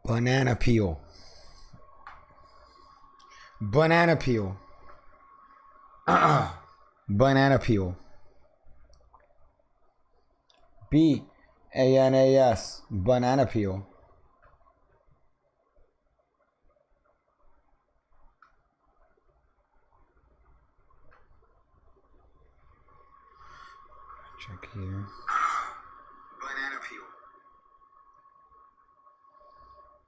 Banana peel. Banana peel. Banana peel. B-A-N-A-S. Banana peel. Check here. Banana peel.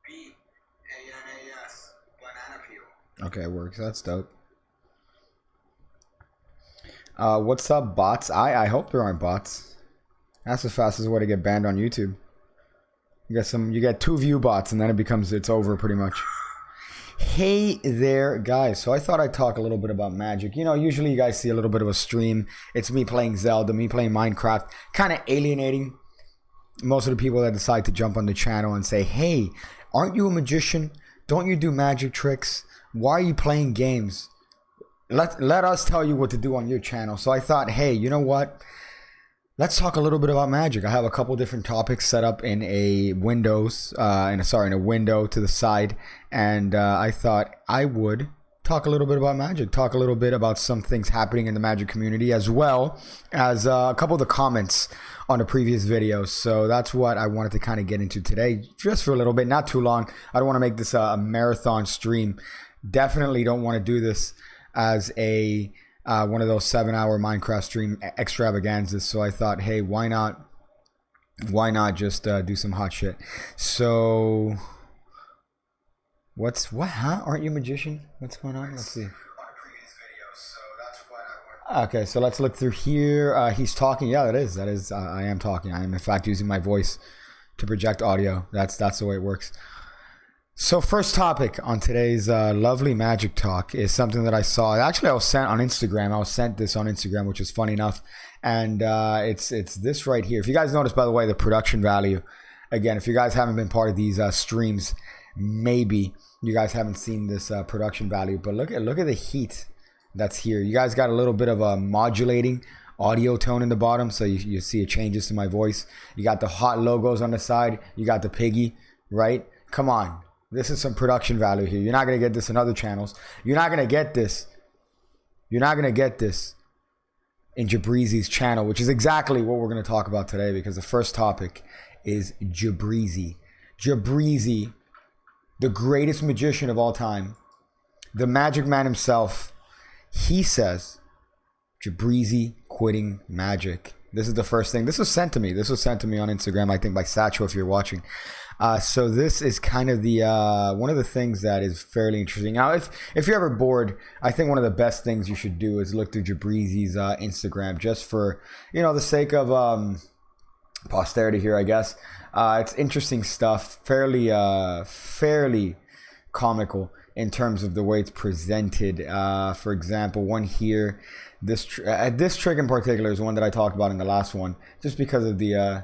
B-A-N-A-S. Banana peel. Okay, it works. That's dope. What's up, bots? I hope there aren't bots. That's the fastest way to get banned on YouTube. You get 2 view bots and then it's over pretty much. Hey there, guys. So I thought I'd talk a little bit about Magic. You know, usually you guys see a little bit of a stream. It's me playing Zelda, me playing Minecraft, kind of alienating most of the people that decide to jump on the channel and say, hey, aren't you a magician? Don't you do magic tricks? Why are you playing games? Let us tell you what to do on your channel. So I thought, hey, you know what? Let's talk a little bit about Magic. I have a couple different topics set up in a window to the side, and I thought I would talk a little bit about Magic, talk a little bit about some things happening in the Magic community, as well as a couple of the comments on the previous videos. So that's what I wanted to kind of get into today, just for a little bit, not too long. I don't want to make this a marathon stream. Definitely don't want to do this as a one of those 7-hour Minecraft stream extravaganzas. So I thought, hey, why not just do some hot shit? So what, huh? Aren't you a magician? What's going on? Let's see. Okay, so let's look through here. He's talking. Yeah, that is I am talking. I am in fact using my voice to project audio. That's the way it works. So first topic on today's lovely Magic talk is something that I saw. Actually, I was sent on Instagram. I was sent this on Instagram, which is funny enough. And it's this right here. If you guys notice, by the way, the production value. Again, if you guys haven't been part of these streams, maybe you guys haven't seen this production value. But look at the heat that's here. You guys got a little bit of a modulating audio tone in the bottom. So you see it changes to my voice. You got the hot logos on the side. You got the piggy, right? Come on. This is some production value here. You're not going to get this in other channels. You're not going to get this. You're not going to get this in J Breezy's channel, which is exactly what we're going to talk about today, because the first topic is J Breezy. J Breezy, the greatest magician of all time, the Magic Man himself. He says, J Breezy quitting Magic. This is the first thing. This was sent to me. This was sent to me on Instagram, I think by Satcho, if you're watching. So this is kind of the one of the things that is fairly interesting. Now, if you're ever bored, I think one of the best things you should do is look through J Breezy's Instagram, just for, you know, the sake of posterity here, I guess. It's interesting stuff, fairly comical in terms of the way it's presented. For example, one here, this trick in particular is one that I talked about in the last one, just because of the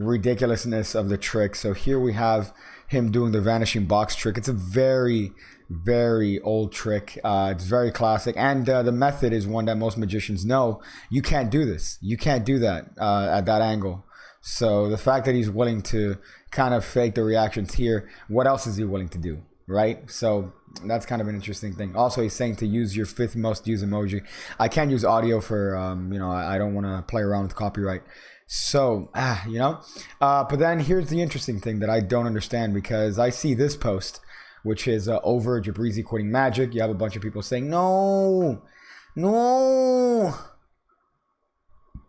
ridiculousness of the trick. So here we have him doing the vanishing box trick. It's a very, very old trick. It's very classic, and the method is one that most magicians know. You can't do this. You can't do that at that angle. So the fact that he's willing to kind of fake the reactions here, what else is he willing to do, right? So that's kind of an interesting thing. Also, he's saying to use your 5th most used emoji. I can't use audio for I don't want to play around with copyright. So, but then here's the interesting thing that I don't understand, because I see this post, which is over J Breezy quitting Magic. You have a bunch of people saying, no,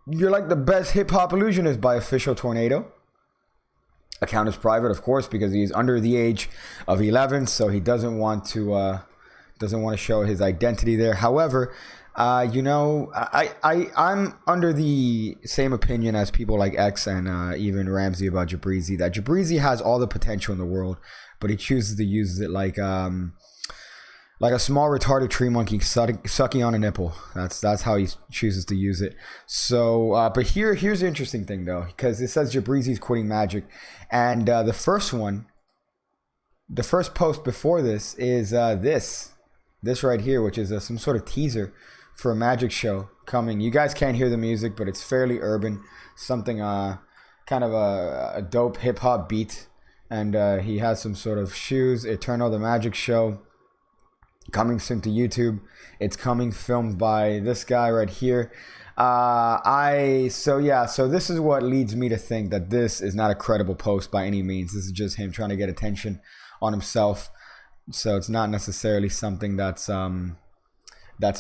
you're like the best hip-hop illusionist, by Official Tornado. Account is private, of course, because he's under the age of 11, so he doesn't want to show his identity there. However, I'm under the same opinion as people like X and even Ramsey about J Breezy, that J Breezy has all the potential in the world, but he chooses to use it like a small retarded tree monkey sucking on a nipple. That's how he chooses to use it. So, but here's the interesting thing though, because it says J Breezy's quitting Magic, and the first post before this is this right here, which is some sort of teaser for a magic show coming. You guys can't hear the music, but it's fairly urban, something kind of a dope hip-hop beat and he has some sort of shoes. Eternal, the magic show, coming soon to YouTube. It's coming, filmed by this guy right here. So this is what leads me to think that this is not a credible post by any means. This is just him trying to get attention on himself. So it's not necessarily something that's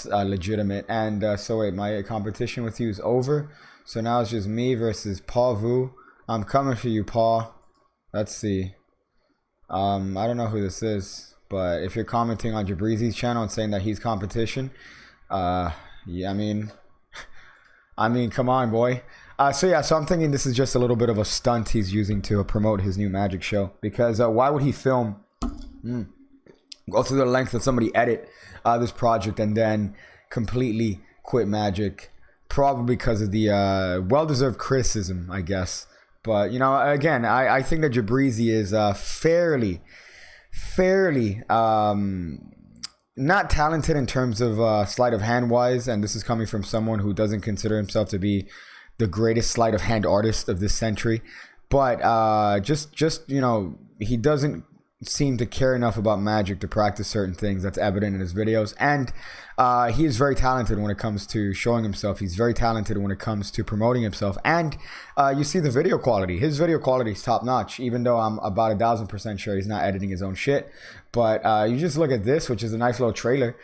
legitimate. And so wait, my competition with you is over. So now it's just me versus Paul Vu. I'm coming for you, Paul. Let's see. I don't know who this is, but if you're commenting on J Breezy's channel and saying that he's competition, yeah, I mean, come on, boy. So I'm thinking this is just a little bit of a stunt he's using to promote his new magic show. Because why would he film, go through the length of somebody edit this project and then completely quit magic? Probably because of the well-deserved criticism, I guess. But, you know, again, I think that J Breezy is fairly not talented in terms of sleight of hand wise, and this is coming from someone who doesn't consider himself to be the greatest sleight of hand artist of this century. But just you know, he doesn't seem to care enough about magic to practice certain things. That's evident in his videos, and he is very talented when it comes to showing himself. He's very talented when it comes to promoting himself, and you see the video quality. His video quality is top notch, even though I'm about 1,000% sure he's not editing his own shit. But you just look at this, which is a nice little trailer.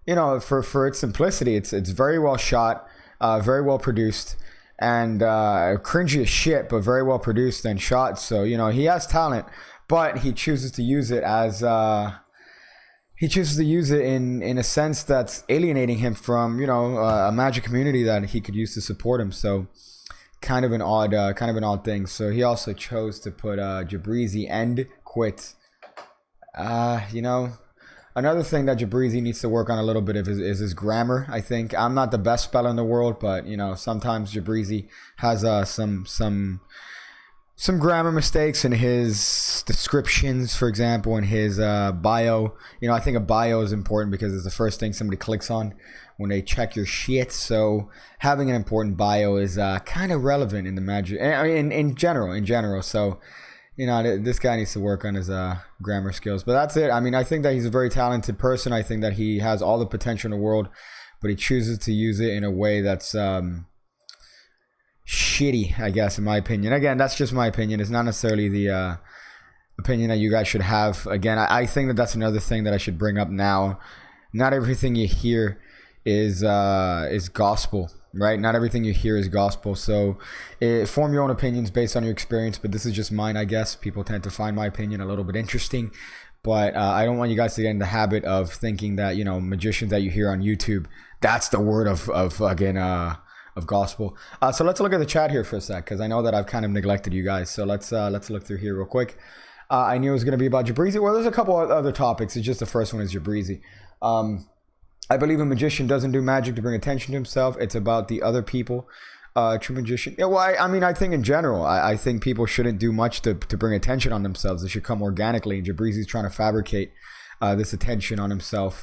You know, for its simplicity, it's very well shot, very well produced, and cringy as shit, but very well produced and shot. So, you know, he has talent. But he chooses to use it as in a sense that's alienating him from, you know, a magic community that he could use to support him. So kind of an odd thing. So he also chose to put J Breezy end quit. You know, another thing that J Breezy needs to work on a little bit of is his grammar. I think I'm not the best speller in the world, but you know, sometimes J Breezy has some grammar mistakes in his descriptions, for example, in his bio. You know, I think a bio is important because it's the first thing somebody clicks on when they check your shit. So having an important bio is kind of relevant in the magic, I mean, in general. So, you know, this guy needs to work on his grammar skills. But that's it. I mean, I think that he's a very talented person. I think that he has all the potential in the world, but he chooses to use it in a way that's shitty, I guess, in my opinion. Again, that's just my opinion. It's not necessarily the opinion that you guys should have. Again, I think that that's another thing that I should bring up now. Not everything you hear is gospel, right? Not everything you hear is gospel. So form your own opinions based on your experience, but this is just mine, I guess. People tend to find my opinion a little bit interesting, but I don't want you guys to get in the habit of thinking that, you know, magicians that you hear on YouTube, that's the word of gospel. So let's look at the chat here for a sec, because I know that I've kind of neglected you guys. So let's look through here real quick. I knew it was going to be about J Breezy. Well, there's a couple of other topics. It's just the first one is J Breezy. I believe a magician doesn't do magic to bring attention to himself. It's about the other people. True magician. Yeah, well, I mean, I think in general, I think people shouldn't do much to bring attention on themselves. It should come organically. And J Breezy's trying to fabricate this attention on himself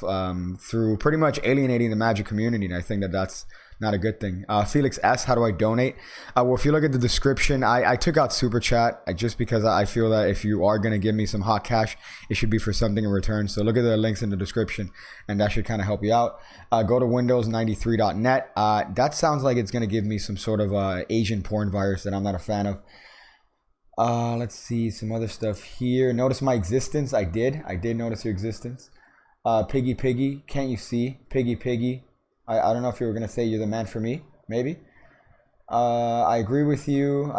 through pretty much alienating the magic community. And I think that that's not a good thing. Felix S, how do I donate? Well, if you look at the description, I took out Super Chat just because I feel that if you are going to give me some hot cash, it should be for something in return. So look at the links in the description, and that should kind of help you out. Go to windows93.net. That sounds like it's going to give me some sort of Asian porn virus that I'm not a fan of. Let's see some other stuff here. Notice my existence. I did notice your existence. Piggy, can't you see? Piggy. I don't know if you were going to say you're the man for me, maybe. I agree with you.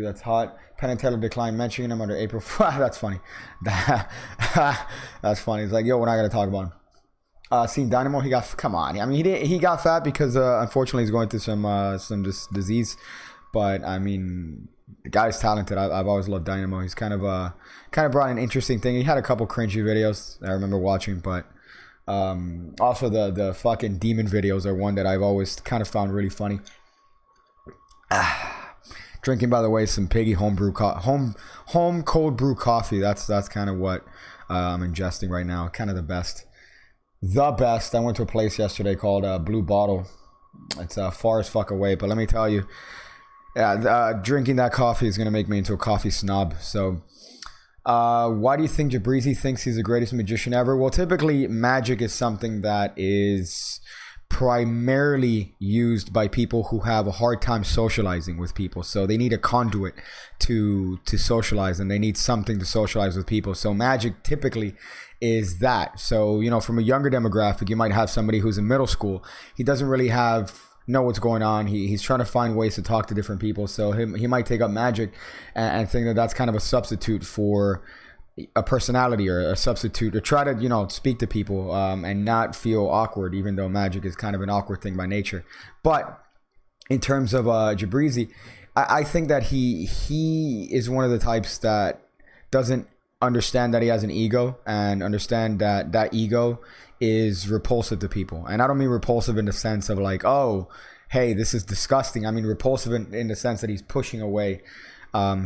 That's hot. Penn and Teller declined mentioning him under April. That's funny. That's funny. It's like, yo, we're not going to talk about him. Seen Dynamo, come on. I mean, he got fat because unfortunately he's going through some disease. But I mean, the guy's talented. I've always loved Dynamo. He's kind of brought an interesting thing. He had a couple cringy videos I remember watching, but also the fucking demon videos are one that I've always kind of found really funny. Drinking, by the way, some Piggy home cold brew coffee. That's kind of what I'm ingesting right now. Kind of the best. I went to a place yesterday called Blue Bottle. It's far as fuck away, but let me tell you, Drinking that coffee is going to make me into a coffee snob. So why do you think J Breezy thinks he's the greatest magician ever? Well, typically magic is something that is primarily used by people who have a hard time socializing with people. So they need a conduit to socialize, and they need something to socialize with people. So magic typically is that. So, you know, from a younger demographic, you might have somebody who's in middle school. He doesn't really know what's going on. He's trying to find ways to talk to different people. So he might take up magic and think that that's kind of a substitute for a personality, or a substitute, or try to, you know, speak to people and not feel awkward, even though magic is kind of an awkward thing by nature. But in terms of J Breezy, I think that he is one of the types that doesn't understand that he has an ego, and understand that that ego is repulsive to people. And I don't mean repulsive in the sense of like, oh, hey, this is disgusting. I mean repulsive in the sense that he's pushing away.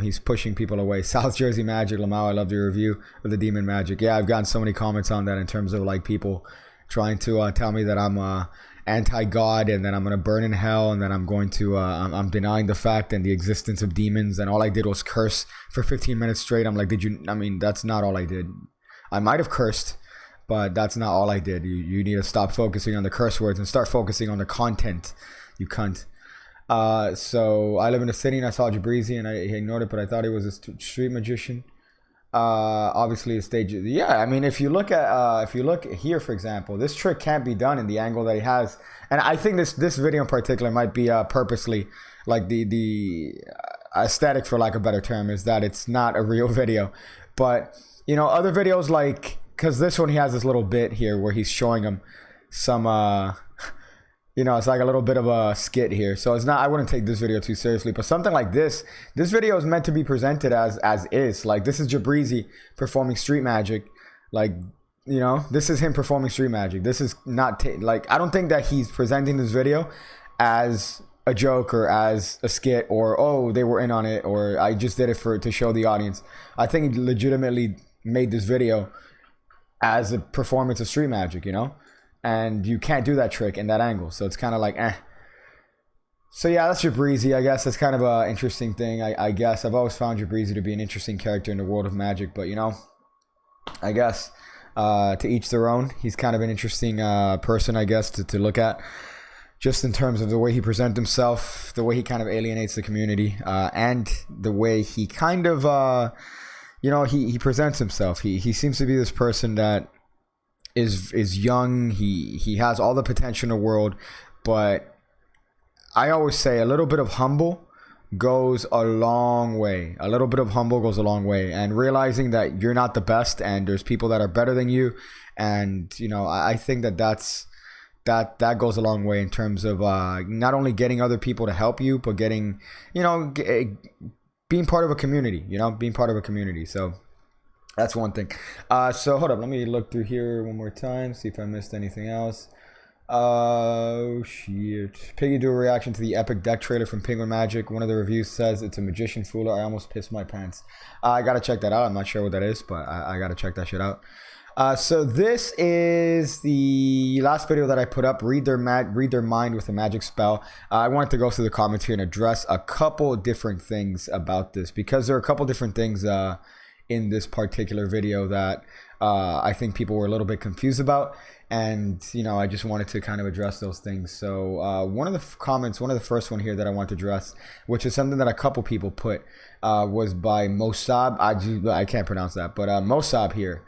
He's pushing people away. South Jersey Magic, Lamau, I love your review of the Demon Magic. Yeah, I've gotten so many comments on that in terms of like people trying to tell me that I'm anti-God, and then I'm going to burn in hell, and then I'm going to I'm denying the fact and the existence of demons, and all I did was curse for 15 minutes straight. I'm like, I mean, that's not all I did. I might have cursed, but that's not all I did. You need to stop focusing on the curse words and start focusing on the content, you cunt. So I live in a city, and I saw J Breezy, and I ignored it, but I thought he was a street magician. Obviously a stage. Yeah, I mean, if you look here, for example, this trick can't be done in the angle that he has, and I think this video in particular might be purposely, like, the aesthetic, for lack of a better term, is that it's not a real video. But you know, other videos, like, because this one, he has this little bit here where he's showing him some you know, it's like a little bit of a skit here. So it's not, I wouldn't take this video too seriously, but something like this video is meant to be presented as is. Like, this is J Breezy performing street magic. Like, you know, this is him performing street magic. This is not, like, I don't think that he's presenting this video as a joke, or as a skit, or, oh, they were in on it, or I just did it to show the audience. I think he legitimately made this video as a performance of street magic, you know? And you can't do that trick in that angle. So it's kind of like, eh. So yeah, that's J Breezy. I guess that's kind of an interesting thing. I guess I've always found J Breezy to be an interesting character in the world of magic. But, you know, I guess to each their own. He's kind of an interesting person, I guess, to look at. Just in terms of the way he presents himself, the way he kind of alienates the community, and the way he kind of, you know, he presents himself. He seems to be this person that is young. He has all the potential in the world, but I always say a little bit of humble goes a long way. A little bit of humble goes a long way, and realizing that you're not the best, and there's people that are better than you, and you know, I think that that goes a long way in terms of not only getting other people to help you, but getting, you know, being part of a community. You know, being part of a community. So that's one thing. So hold up, let me look through here one more time, see if I missed anything else. Oh shit. Piggy do a reaction to the epic deck trailer from Penguin Magic. One of the reviews says it's a magician fooler. I almost pissed my pants. I gotta check that out. I'm not sure what that is, but I gotta check that shit out. So this is the last video that I put up. Read their mind with a magic spell. I wanted to go through the comments here and address a couple different things about this, because there are a couple different things in this particular video that I think people were a little bit confused about, and you know, I just wanted to kind of address those things. So one of the comments, one of the first one here that I want to address, which is something that a couple people put, was by Mosab. I can't pronounce that, but Mosab here.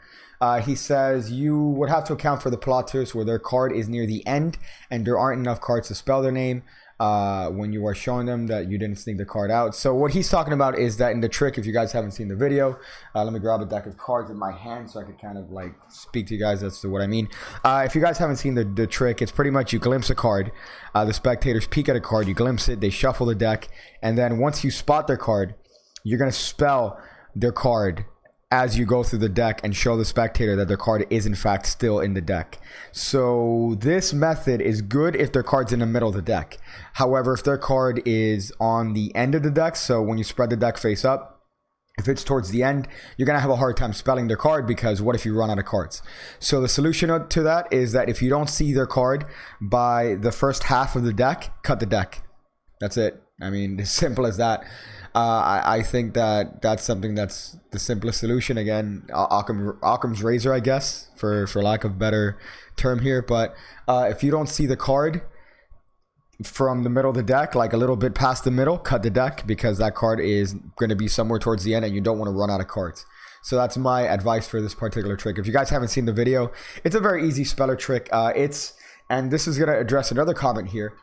He says you would have to account for the plotters where their card is near the end and there aren't enough cards to spell their name when you are showing them that you didn't sneak the card out. So what he's talking about is that in the trick, if you guys haven't seen the video, let me grab a deck of cards in my hand so I could kind of like speak to you guys as to what I mean. If you guys haven't seen the trick, it's pretty much you glimpse a card, the spectators peek at a card, you glimpse it, they shuffle the deck, and then once you spot their card, you're going to spell their card as you go through the deck and show the spectator that their card is in fact still in the deck. So this method is good if their card's in the middle of the deck. However, if their card is on the end of the deck, so when you spread the deck face up, if it's towards the end, you're going to have a hard time spelling their card, because what if you run out of cards? So the solution to that is that if you don't see their card by the first half of the deck, cut the deck. That's it. I mean, as simple as that. I think that that's something that's the simplest solution. Again, Occam's razor, I guess, for lack of a better term here. But if you don't see the card from the middle of the deck, like a little bit past the middle, cut the deck, because that card is going to be somewhere towards the end and you don't want to run out of cards. So that's my advice for this particular trick. If you guys haven't seen the video, it's a very easy speller trick. And this is going to address another comment here,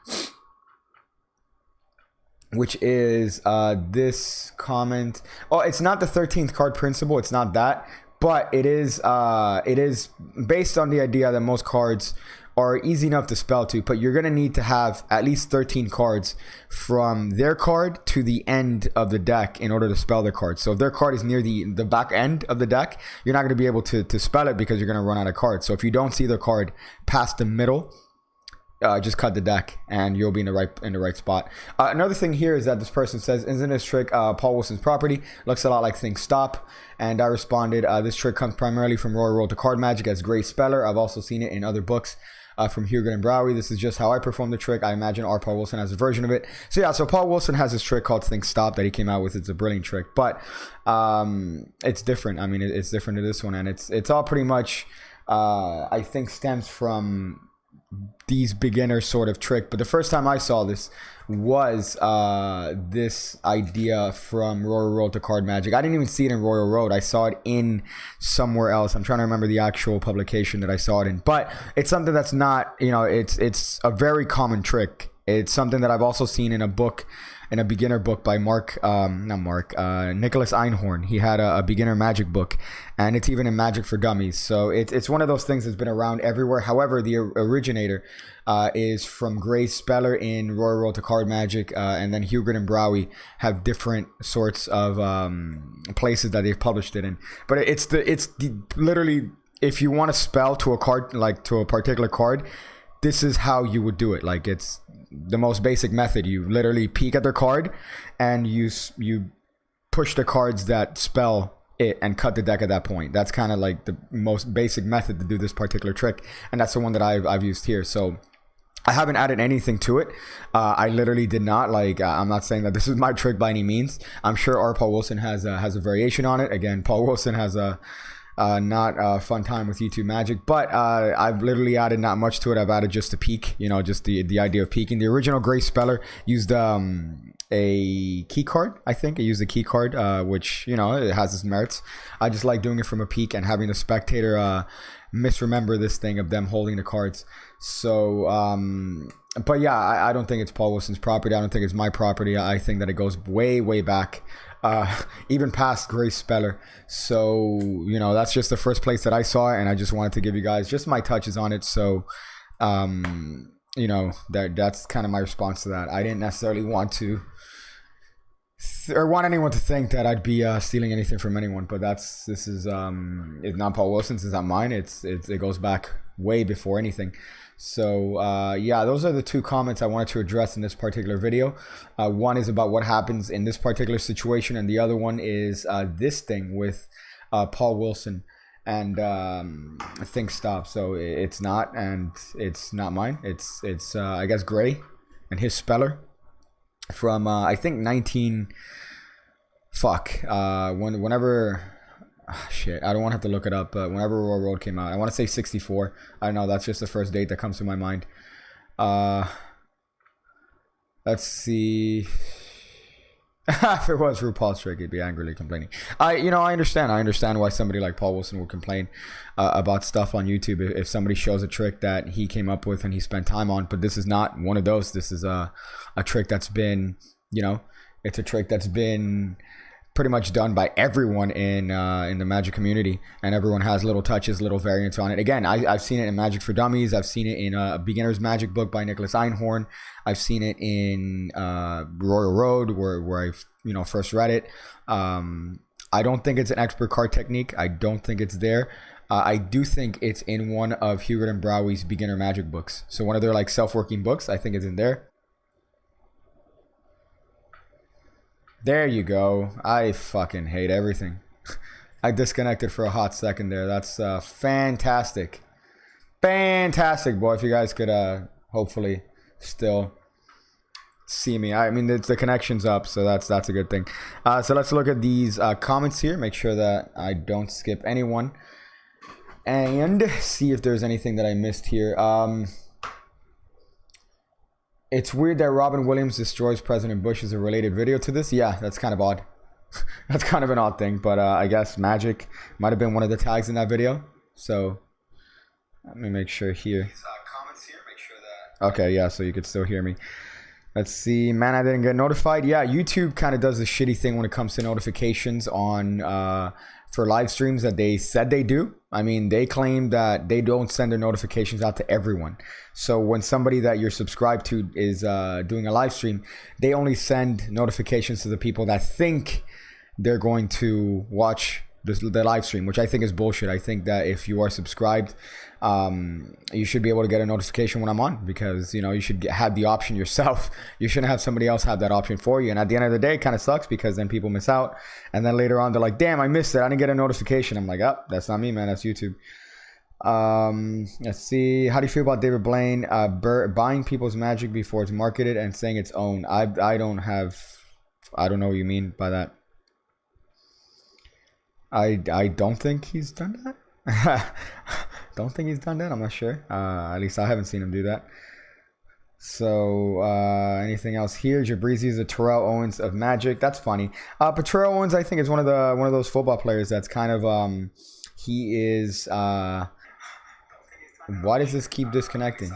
which is this comment. Oh, it's not the 13th card principle. It's not that, but it is based on the idea that most cards are easy enough to spell to, but you're going to need to have at least 13 cards from their card to the end of the deck in order to spell their card. So if their card is near the back end of the deck, you're not going to be able to spell it because you're going to run out of cards. So if you don't see their card past the middle, just cut the deck and you'll be in the right spot. Another thing here is that this person says, isn't this trick Paul Wilson's property? Looks a lot like Think Stop. And I responded, this trick comes primarily from Royal Road to Card Magic as Gray Speller. I've also seen it in other books from Heegaard and Brouwer. This is just how I perform the trick. I imagine our Paul Wilson has a version of it. So yeah, so Paul Wilson has this trick called Think Stop that he came out with. It's a brilliant trick, but it's different. I mean, it's different to this one, and it's all pretty much I think stems from these beginner sort of trick. But the first time I saw this was this idea from Royal Road to Card Magic. I didn't even see it in Royal Road. I saw it in somewhere else. I'm trying to remember the actual publication that I saw it in, but it's something that's not, you know, it's a very common trick. It's something that I've also seen in a book, in a beginner book by Nicholas Einhorn. He had a beginner magic book, and it's even in Magic for Dummies. So it's one of those things that's been around everywhere. However, the originator is from Gray Speller in Royal Road to Card Magic, and then Heegaard and Brouwer have different sorts of places that they've published it in. But it's literally, if you want to spell to a card, like to a particular card, this is how you would do it. Like, it's the most basic method. You literally peek at their card and you push the cards that spell it and cut the deck at that point. That's kind of like the most basic method to do this particular trick, and that's the one that I've used here. So I haven't added anything to it. I literally did not. Like, I'm not saying that this is my trick by any means. I'm sure our Paul Wilson has a variation on it. Again, Paul Wilson has not a fun time with YouTube Magic, but I've literally added not much to it. I've added just a peek, you know, just the idea of peeking. The original Gray Speller used a key card. I think it used a key card, which, you know, it has its merits. I just like doing it from a peek and having the spectator misremember this thing of them holding the cards. So but yeah, I don't think it's Paul Wilson's property. I don't think it's my property. I think that it goes way back, even past Gray Speller. So, you know, that's just the first place that I saw it, and I just wanted to give you guys just my touches on it. So you know, that's kind of my response to that. I didn't necessarily want to or want anyone to think that I'd be stealing anything from anyone, but this is it's not Paul Wilson's, it's not mine. It goes back way before anything. So yeah, those are the two comments I wanted to address in this particular video. One is about what happens in this particular situation, and the other one is this thing with Paul Wilson and Think Stop. So it's not, and it's not mine. It's I guess Gray and his speller from I think whenever shit, I don't want to have to look it up, but whenever Royal Road came out, I want to say 64. I don't know, that's just the first date that comes to my mind. Let's see. If it was RuPaul's trick, he'd be angrily complaining. I understand why somebody like Paul Wilson would complain about stuff on YouTube if somebody shows a trick that he came up with and he spent time on. But this is not one of those. This is a trick that's been, you know, it's a trick that's been pretty much done by everyone in the Magic community, and everyone has little touches, little variants on it. Again, I've seen it in Magic for Dummies. I've seen it in a beginner's Magic book by Nicholas Einhorn. I've seen it in Royal Road where I first read it. I don't think it's an expert card technique. I don't think it's there. I do think it's in one of Heegaard and Brouwer's beginner Magic books. So one of their like self-working books, I think it's in there. There you go. I fucking hate everything. I disconnected for a hot second there. That's fantastic. Fantastic, boy. If you guys could hopefully still see me. I mean, it's the connection's up, so that's a good thing. So let's look at these comments here. Make sure that I don't skip anyone, and see if there's anything that I missed here. It's weird that Robin Williams destroys President Bush is a related video to this. Yeah, that's kind of odd. That's kind of an odd thing, but I guess Magic might have been one of the tags in that video. So let me make sure here. Okay, yeah, so you could still hear me. Let's see. Man, I didn't get notified. Yeah, YouTube kind of does the shitty thing when it comes to notifications on for live streams that they said they do. I mean, they claim that they don't send their notifications out to everyone. So when somebody that you're subscribed to is doing a live stream, they only send notifications to the people that think they're going to watch the live stream, which I think is bullshit. I think that if you are subscribed, you should be able to get a notification when I'm on, because you should have the option yourself. You shouldn't have somebody else have that option for you. And at the end of the day, it kind of sucks, because then people miss out, and then later on they're like, damn, I missed it, I didn't get a notification. I'm like, oh, that's not me, man, that's YouTube. Let's see. How do you feel about David Blaine buying people's Magic before it's marketed and saying it's owned? I don't know what you mean by that. I don't think he's done that. Don't think he's done that. I'm not sure. At least I haven't seen him do that. So anything else here? J Breezy is a Terrell Owens of Magic. That's funny. But Terrell Owens, I think, is one of those football players that's kind of he is. Why does this keep disconnecting?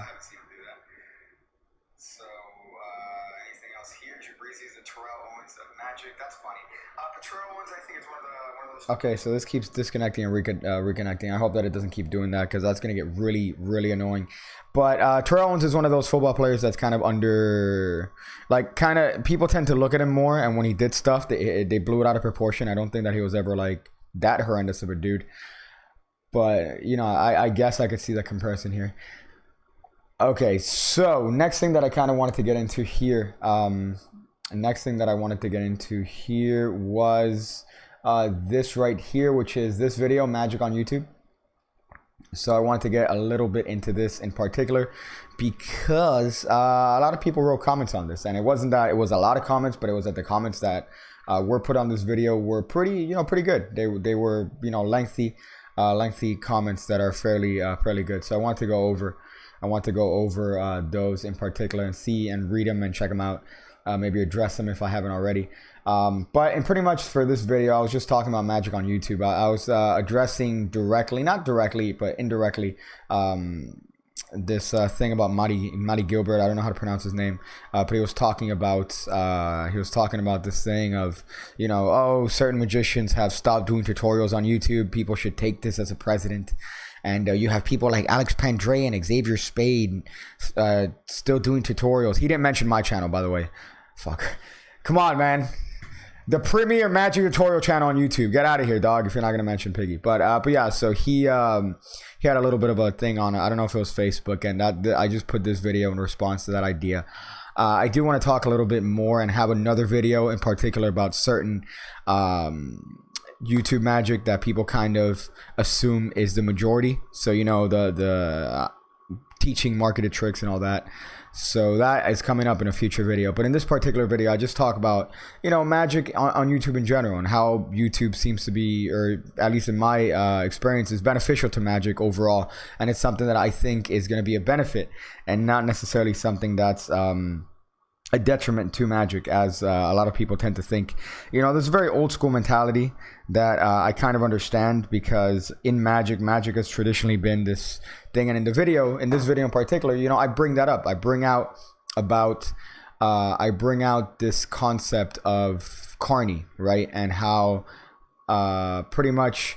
Okay, so this keeps disconnecting and reconnecting. I hope that it doesn't keep doing that, because that's going to get really, really annoying. But Terrell Owens is one of those football players that's kind of under, like, kind of, people tend to look at him more, and when he did stuff, they blew it out of proportion. I don't think that he was ever, like, that horrendous of a dude. But, I guess I could see that comparison here. Okay, so next thing that I kind of wanted to get into here, was this right here, which is this video, Magic on YouTube. So I wanted to get a little bit into this in particular, because a lot of people wrote comments on this, and it wasn't that it was a lot of comments, but it was that the comments that were put on this video were pretty good. They were lengthy comments that are fairly good. So I want to go over those in particular and see and read them and check them out. Maybe address them if I haven't already. But in pretty much for this video, I was just talking about Magic on YouTube. I was addressing not directly, but indirectly, this thing about Matty Gilbert. I don't know how to pronounce his name, but he was talking about this thing of, certain magicians have stopped doing tutorials on YouTube. People should take this as a precedent. And you have people like Alex Pandre and Xavier Spade still doing tutorials. He didn't mention my channel, by the way. Fuck. Come on, man. The premier Magic tutorial channel on YouTube. Get out of here, dog, if you're not going to mention Piggy. But yeah, so he had a little bit of a thing on it. I don't know if it was Facebook, and I just put this video in response to that idea. I do want to talk a little bit more and have another video in particular about certain YouTube Magic that people kind of assume is the majority. So, the teaching marketed tricks and all that. So that is coming up in a future video. But in this particular video, I just talk about, Magic on YouTube in general, and how YouTube seems to be, or at least in my experience, is beneficial to Magic overall. And it's something that I think is going to be a benefit, and not necessarily something that's a detriment to Magic, as a lot of people tend to think. There's a very old school mentality that I kind of understand, because in Magic has traditionally been this thing. And in this video in particular, I bring that up. I bring out this concept of Carney, right? And how pretty much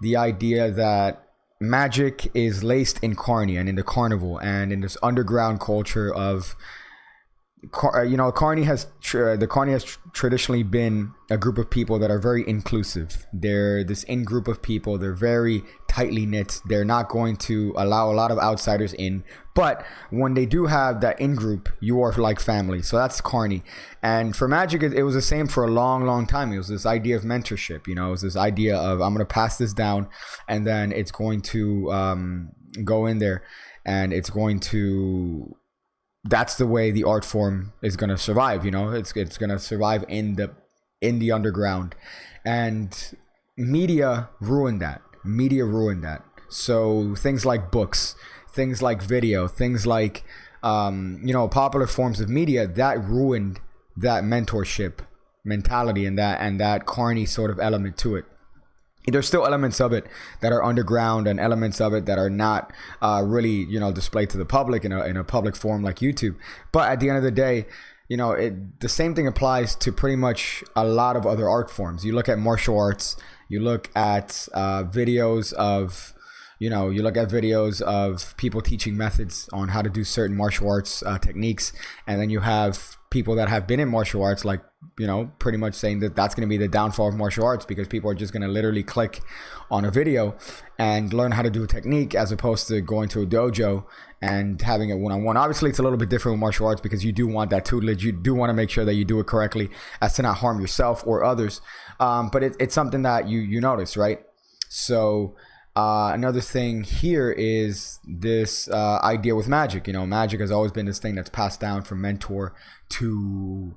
the idea that Magic is laced in Carney and in the carnival and in this underground culture of, Carney has traditionally been a group of people that are very inclusive. They're this in group of people. They're very tightly knit. They're not going to allow a lot of outsiders in. But when they do have that in group, you are like family. So that's Carney. And for Magic, it was the same for a long, long time. It was this idea of mentorship. It was this idea of, I'm going to pass this down, and then it's going to go in there, and it's going to that's the way the art form is going to survive. It's going to survive in the underground, and media ruined that. So things like books, things like video, things like popular forms of media, that ruined that mentorship mentality and that carny sort of element to it. There's still elements of it that are underground and elements of it that are not really, displayed to the public in a public forum like YouTube. But at the end of the day, the same thing applies to pretty much a lot of other art forms. You look at martial arts, you look at videos of, people teaching methods on how to do certain martial arts techniques. And then you have people that have been in martial arts, like, pretty much saying that that's going to be the downfall of martial arts, because people are just going to literally click on a video and learn how to do a technique, as opposed to going to a dojo and having it one-on-one. Obviously, it's a little bit different with martial arts, because you do want that tutelage. You do want to make sure that you do it correctly as to not harm yourself or others. But it's something that you notice, right? So another thing here is this idea with magic. Magic has always been this thing that's passed down from mentor to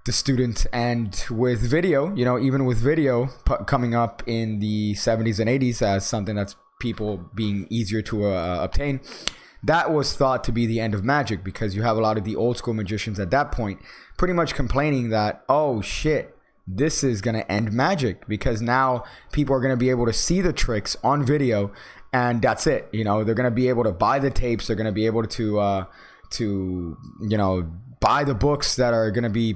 the student. And with video, even with video coming up in the 70s and 80s as something that's people being easier to obtain, that was thought to be the end of magic, because you have a lot of the old school magicians at that point pretty much complaining that, oh shit, this is going to end magic, because now people are going to be able to see the tricks on video, and that's it. They're going to be able to buy the tapes. They're going to be able to buy the books that are going to be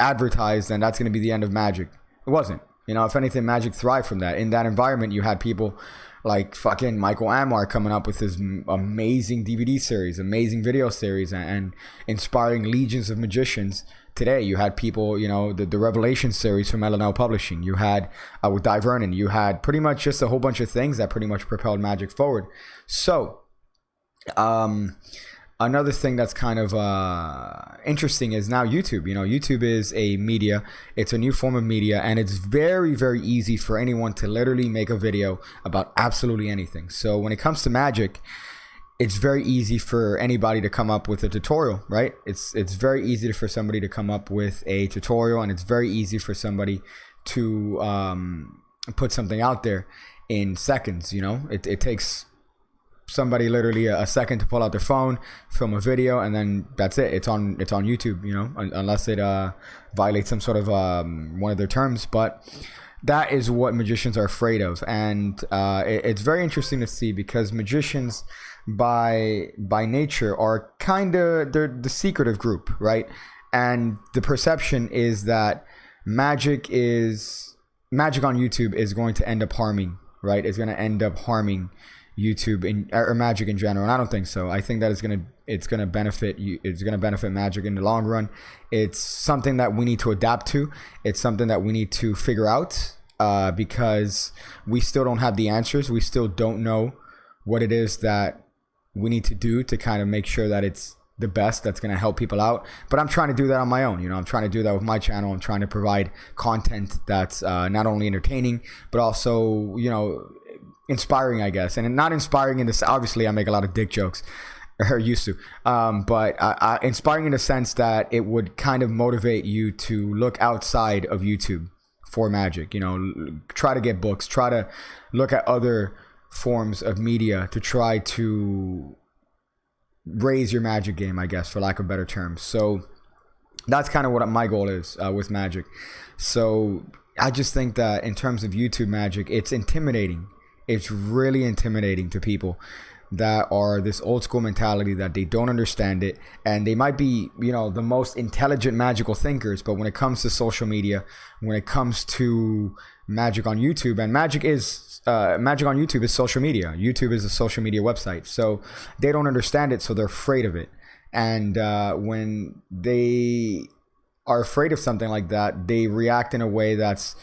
advertised, and that's going to be the end of magic. It wasn't. If anything, magic thrived from that. In that environment, you had people like fucking Michael Amar coming up with his amazing DVD series, amazing video series, and inspiring legions of magicians. Today, you had people, the Revelation series from L&L Publishing. You had with Di Vernon. You had pretty much just a whole bunch of things that pretty much propelled magic forward. So, another thing that's kind of interesting is now YouTube. YouTube is a media. It's a new form of media, and it's very, very easy for anyone to literally make a video about absolutely anything. So when it comes to magic, it's very easy for anybody to come up with a tutorial, right? It's very easy for somebody to come up with a tutorial, and it's very easy for somebody to put something out there in seconds. It takes somebody literally a second to pull out their phone, film a video, and then that's it. It's on YouTube, unless it violates some sort of one of their terms. But that is what magicians are afraid of, and it's very interesting to see, because magicians by nature are they're the secretive group, right? And the perception is that magic on YouTube is going to end up harming, right? It's going to end up harming YouTube or magic in general, and I don't think so. I think that it's gonna benefit you. It's gonna benefit magic in the long run. It's something that we need to adapt to. It's something that we need to figure out, because we still don't have the answers. We still don't know what it is that we need to do to kind of make sure that it's the best that's going to help people out. But I'm trying to do that on my own. I'm trying to do that with my channel. I'm trying to provide content that's not only entertaining, but also, inspiring, I guess. And not inspiring in this, obviously I make a lot of dick jokes, or used to, but inspiring in the sense that it would kind of motivate you to look outside of YouTube for magic. Try to get books, try to look at other forms of media to try to raise your magic game, I guess, for lack of better terms. So that's kind of what my goal is with magic. So I just think that in terms of YouTube magic, it's intimidating. It's really intimidating to people that are this old school mentality, that they don't understand it, and they might be, the most intelligent magical thinkers, but when it comes to social media, when it comes to magic on YouTube, and magic on YouTube is social media. YouTube is a social media website, so they don't understand it, so they're afraid of it. And when they are afraid of something like that, they react in a way that's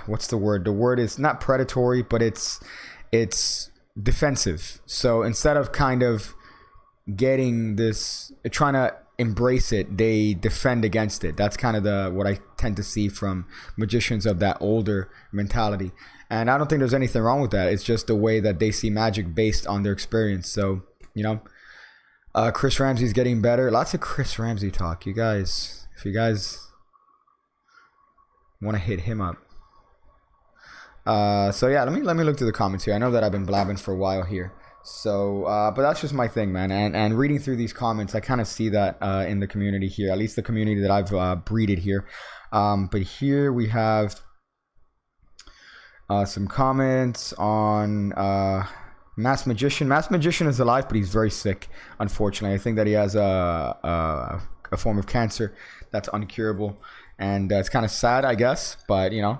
what's the word? The word is not predatory, but it's defensive. So instead of kind of getting this, trying to embrace it, they defend against it. That's kind of what I tend to see from magicians of that older mentality. And I don't think there's anything wrong with that. It's just the way that they see magic based on their experience. So, Chris Ramsey's getting better. Lots of Chris Ramsey talk. You guys, if you guys want to hit him up. So yeah, let me look through the comments here. I know that I've been blabbing for a while here. So, but that's just my thing, man. And reading through these comments, I kind of see that in the community here, at least the community that I've breeded here. But here we have some comments on Mass Magician. Mass Magician is alive, but he's very sick, unfortunately. I think that he has a form of cancer that's uncurable. And it's kind of sad, I guess. But, you know,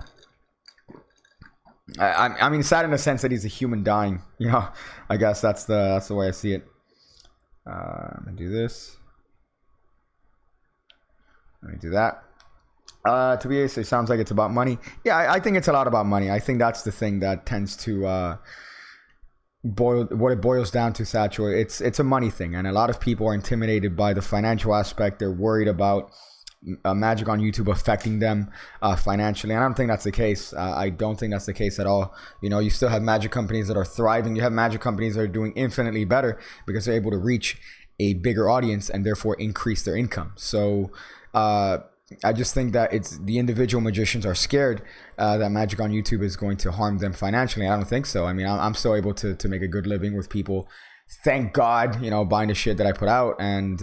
I mean, sad in the sense that he's a human dying. You know, I guess that's the way I see it. Let me do this. Let me do that. To be honest, it sounds like it's about money. Yeah, I think it's a lot about money. I think that's the thing that tends to what it boils down to, Satchel. It's a money thing, and a lot of people are intimidated by the financial aspect. They're worried about Magic on YouTube affecting them financially, and I don't think that's the case. I don't think that's the case at all. You know, you still have Magic companies that are thriving. You have Magic companies that are doing infinitely better because they're able to reach a bigger audience and therefore increase their income. So I just think that it's the individual magicians are scared that Magic on YouTube is going to harm them financially. I don't think so. I mean, I'm still able to make a good living with people, thank God, you know, buying the shit that I put out. And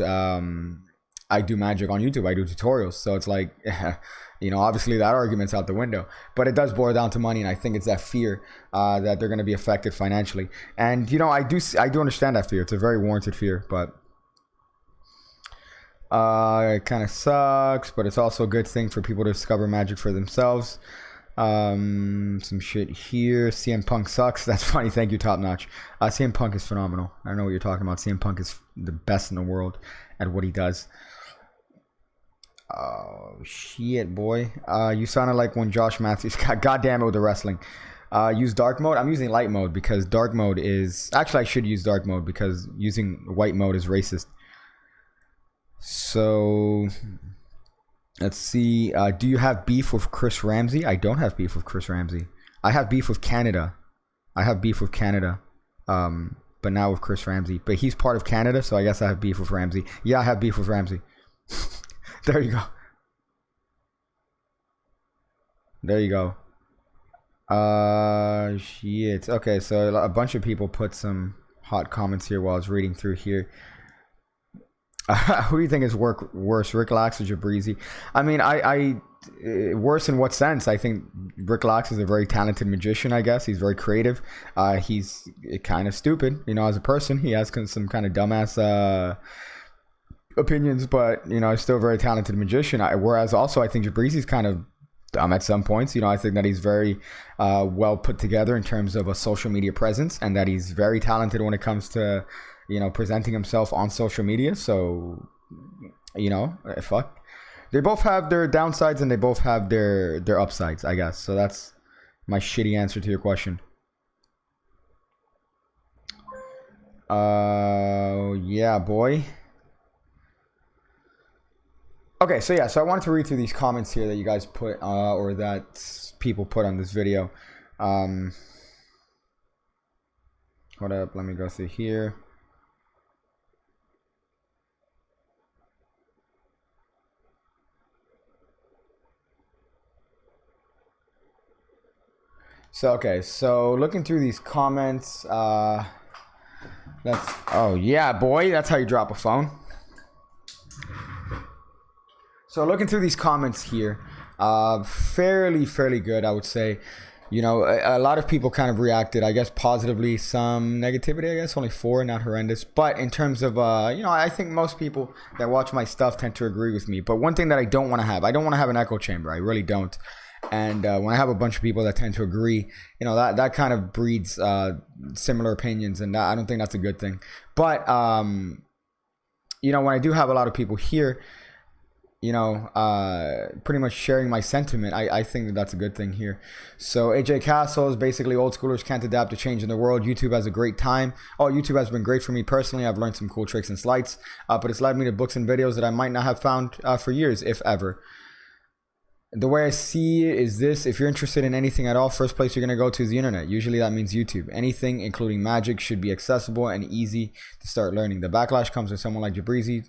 I do magic on YouTube. I do tutorials. So it's like, you know, obviously that argument's out the window. But it does boil down to money, and I think it's that fear that they're going to be affected financially. And, you know, I do understand that fear. It's a very warranted fear, but it kind of sucks. But it's also a good thing for people to discover magic for themselves. Some shit here. CM Punk sucks. That's funny. Thank you, Top Notch. CM Punk is phenomenal. I don't know what you're talking about. CM Punk is the best in the world at what he does. Oh shit, boy. You sounded like when Josh Matthews got goddamn it with the wrestling. Use dark mode. I'm using light mode because dark mode is actually I should use dark mode because using white mode is racist. So let's see. Do you have beef with Chris Ramsey? I don't have beef with Chris Ramsey. I have beef with Canada. But not with Chris Ramsey. But he's part of Canada, so I guess I have beef with Ramsey. Yeah, I have beef with Ramsey. There you go. There you go. Shit. Okay, so a bunch of people put some hot comments here while I was reading through here. Who do you think is worse, Rick Lax or J Breezy? I mean, I worse in what sense? I think Rick Lax is a very talented magician, I guess. He's very creative. He's kind of stupid, you know, as a person. He has some kind of dumbass opinions, but, you know, he's still a very talented magician. Whereas also I think J Breezy's kind of dumb at some points. You know, I think that he's very well put together in terms of a social media presence, and that he's very talented when it comes to, you know, presenting himself on social media. So, you know, fuck. They both have their downsides and they both have their upsides, I guess. So that's my shitty answer to your question. Yeah, boy. Okay, so yeah, so I wanted to read through these comments here that you guys put, or that people put on this video. Hold up, let me go through here. So, okay, so looking through these comments, oh yeah, boy, that's how you drop a phone. So looking through these comments here, fairly good, I would say. You know, a lot of people kind of reacted, I guess, positively, some negativity, I guess, only 4, not horrendous. But in terms of, you know, I think most people that watch my stuff tend to agree with me. But one thing that I don't want to have an echo chamber. I really don't. And when I have a bunch of people that tend to agree, you know, that kind of breeds similar opinions, and I don't think that's a good thing. But, you know, when I do have a lot of people here, you know, pretty much sharing my sentiment, I think that that's a good thing here. So AJ Castle is basically old schoolers can't adapt to change in the world. YouTube has a great time. Oh, YouTube has been great for me personally. I've learned some cool tricks and sleights, but it's led me to books and videos that I might not have found for years, if ever. The way I see it is this: if you're interested in anything at all, first place you're going to go to is the internet. Usually that means YouTube. Anything, including magic, should be accessible and easy to start learning. The backlash comes when someone like J Breezy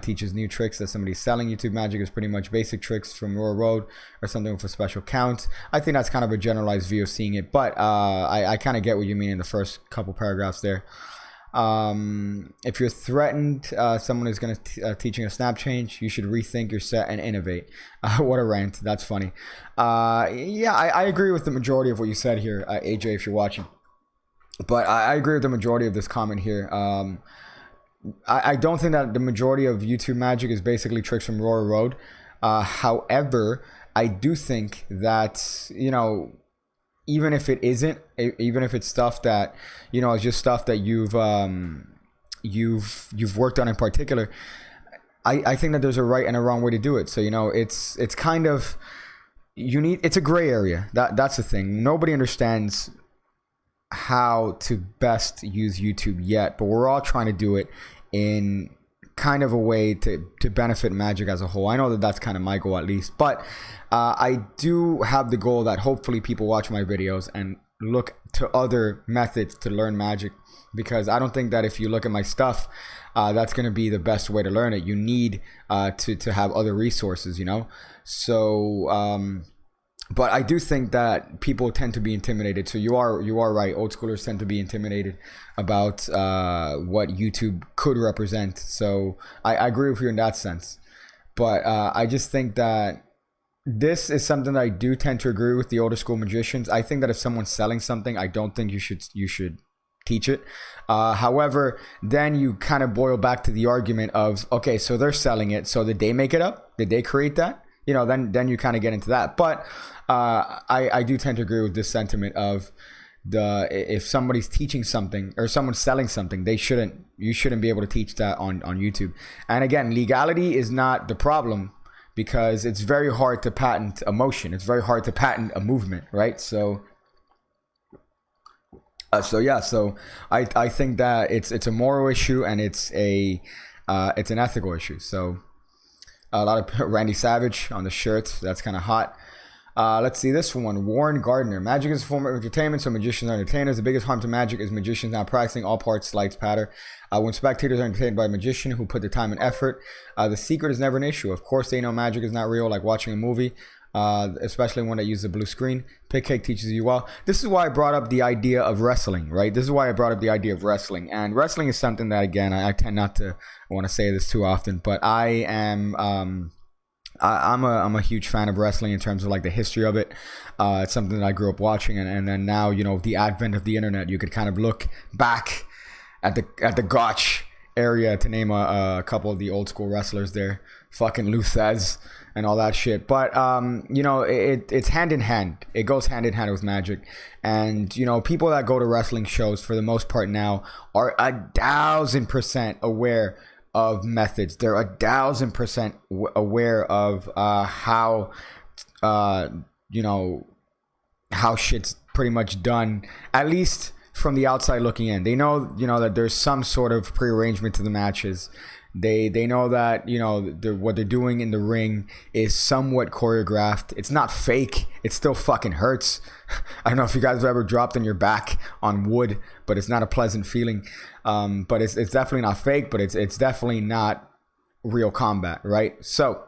teaches new tricks that somebody's selling. YouTube magic is pretty much basic tricks from Royal Road or something with a special count. I think that's kind of a generalized view of seeing it, but I kind of get what you mean in the first couple paragraphs there. If you're threatened, someone is going to teaching a snap change, you should rethink your set and innovate. What a rant. That's funny. Yeah, I agree with the majority of what you said here, AJ, if you're watching. But I agree with the majority of this comment here. I don't think that the majority of YouTube magic is basically tricks from Royal Road. However, I do think that, you know, even if it isn't, even if it's stuff that, you know, it's just stuff that you've worked on in particular, I think that there's a right and a wrong way to do it. So, you know, it's kind of, it's a gray area. That's the thing. Nobody understands how to best use YouTube yet, but we're all trying to do it in kind of a way to benefit magic as a whole. I know that that's kind of my goal, at least, but I do have the goal that hopefully people watch my videos and look to other methods to learn magic, because I don't think that if you look at my stuff, that's going to be the best way to learn it. You need to have other resources, you know. So but I do think that people tend to be intimidated. So you are right. Old schoolers tend to be intimidated about what YouTube could represent. So I agree with you in that sense. But I just think that this is something that I do tend to agree with the older school magicians. I think that if someone's selling something, I don't think you should teach it. However, then you kind of boil back to the argument of, okay, so they're selling it. So did they make it up? Did they create that? You know, then you kind of get into that. But I do tend to agree with this sentiment of if somebody's teaching something or someone's selling something, you shouldn't be able to teach that on YouTube. And again, legality is not the problem, because it's very hard to patent a motion. It's very hard to patent a movement, right? So I think that it's a moral issue, and it's an ethical issue. So a lot of Randy Savage on the shirt. That's kind of hot. Let's see this one. Warren Gardner. Magic is a form of entertainment, so magicians are entertainers. The biggest harm to magic is magicians not practicing all parts, sleights, patter. When spectators are entertained by a magician who put the time and effort, the secret is never an issue. Of course, they know magic is not real, like watching a movie, especially one that uses a blue screen. Pick cake teaches you well. This is why I brought up the idea of wrestling, right? This is why I brought up the idea of wrestling. And wrestling is something that, again, I tend not to want to say this too often, but I am... I'm a huge fan of wrestling in terms of like the history of it. It's something that I grew up watching, and then now, you know, the advent of the internet, you could kind of look back at the gotch area to name a couple of the old school wrestlers there, fucking Luthez and all that shit. But you know, it's hand in hand. It goes hand in hand with magic. And you know, people that go to wrestling shows for the most part now are 1,000% aware of methods. They're 1,000% aware of how you know, how shit's pretty much done, at least from the outside looking in. They know, you know, that there's some sort of prearrangement to the matches. They know that, you know, what they're doing in the ring is somewhat choreographed. It's not fake. It still fucking hurts. I don't know if you guys have ever dropped on your back on wood, but it's not a pleasant feeling. But it's definitely not fake, but it's definitely not real combat, right? So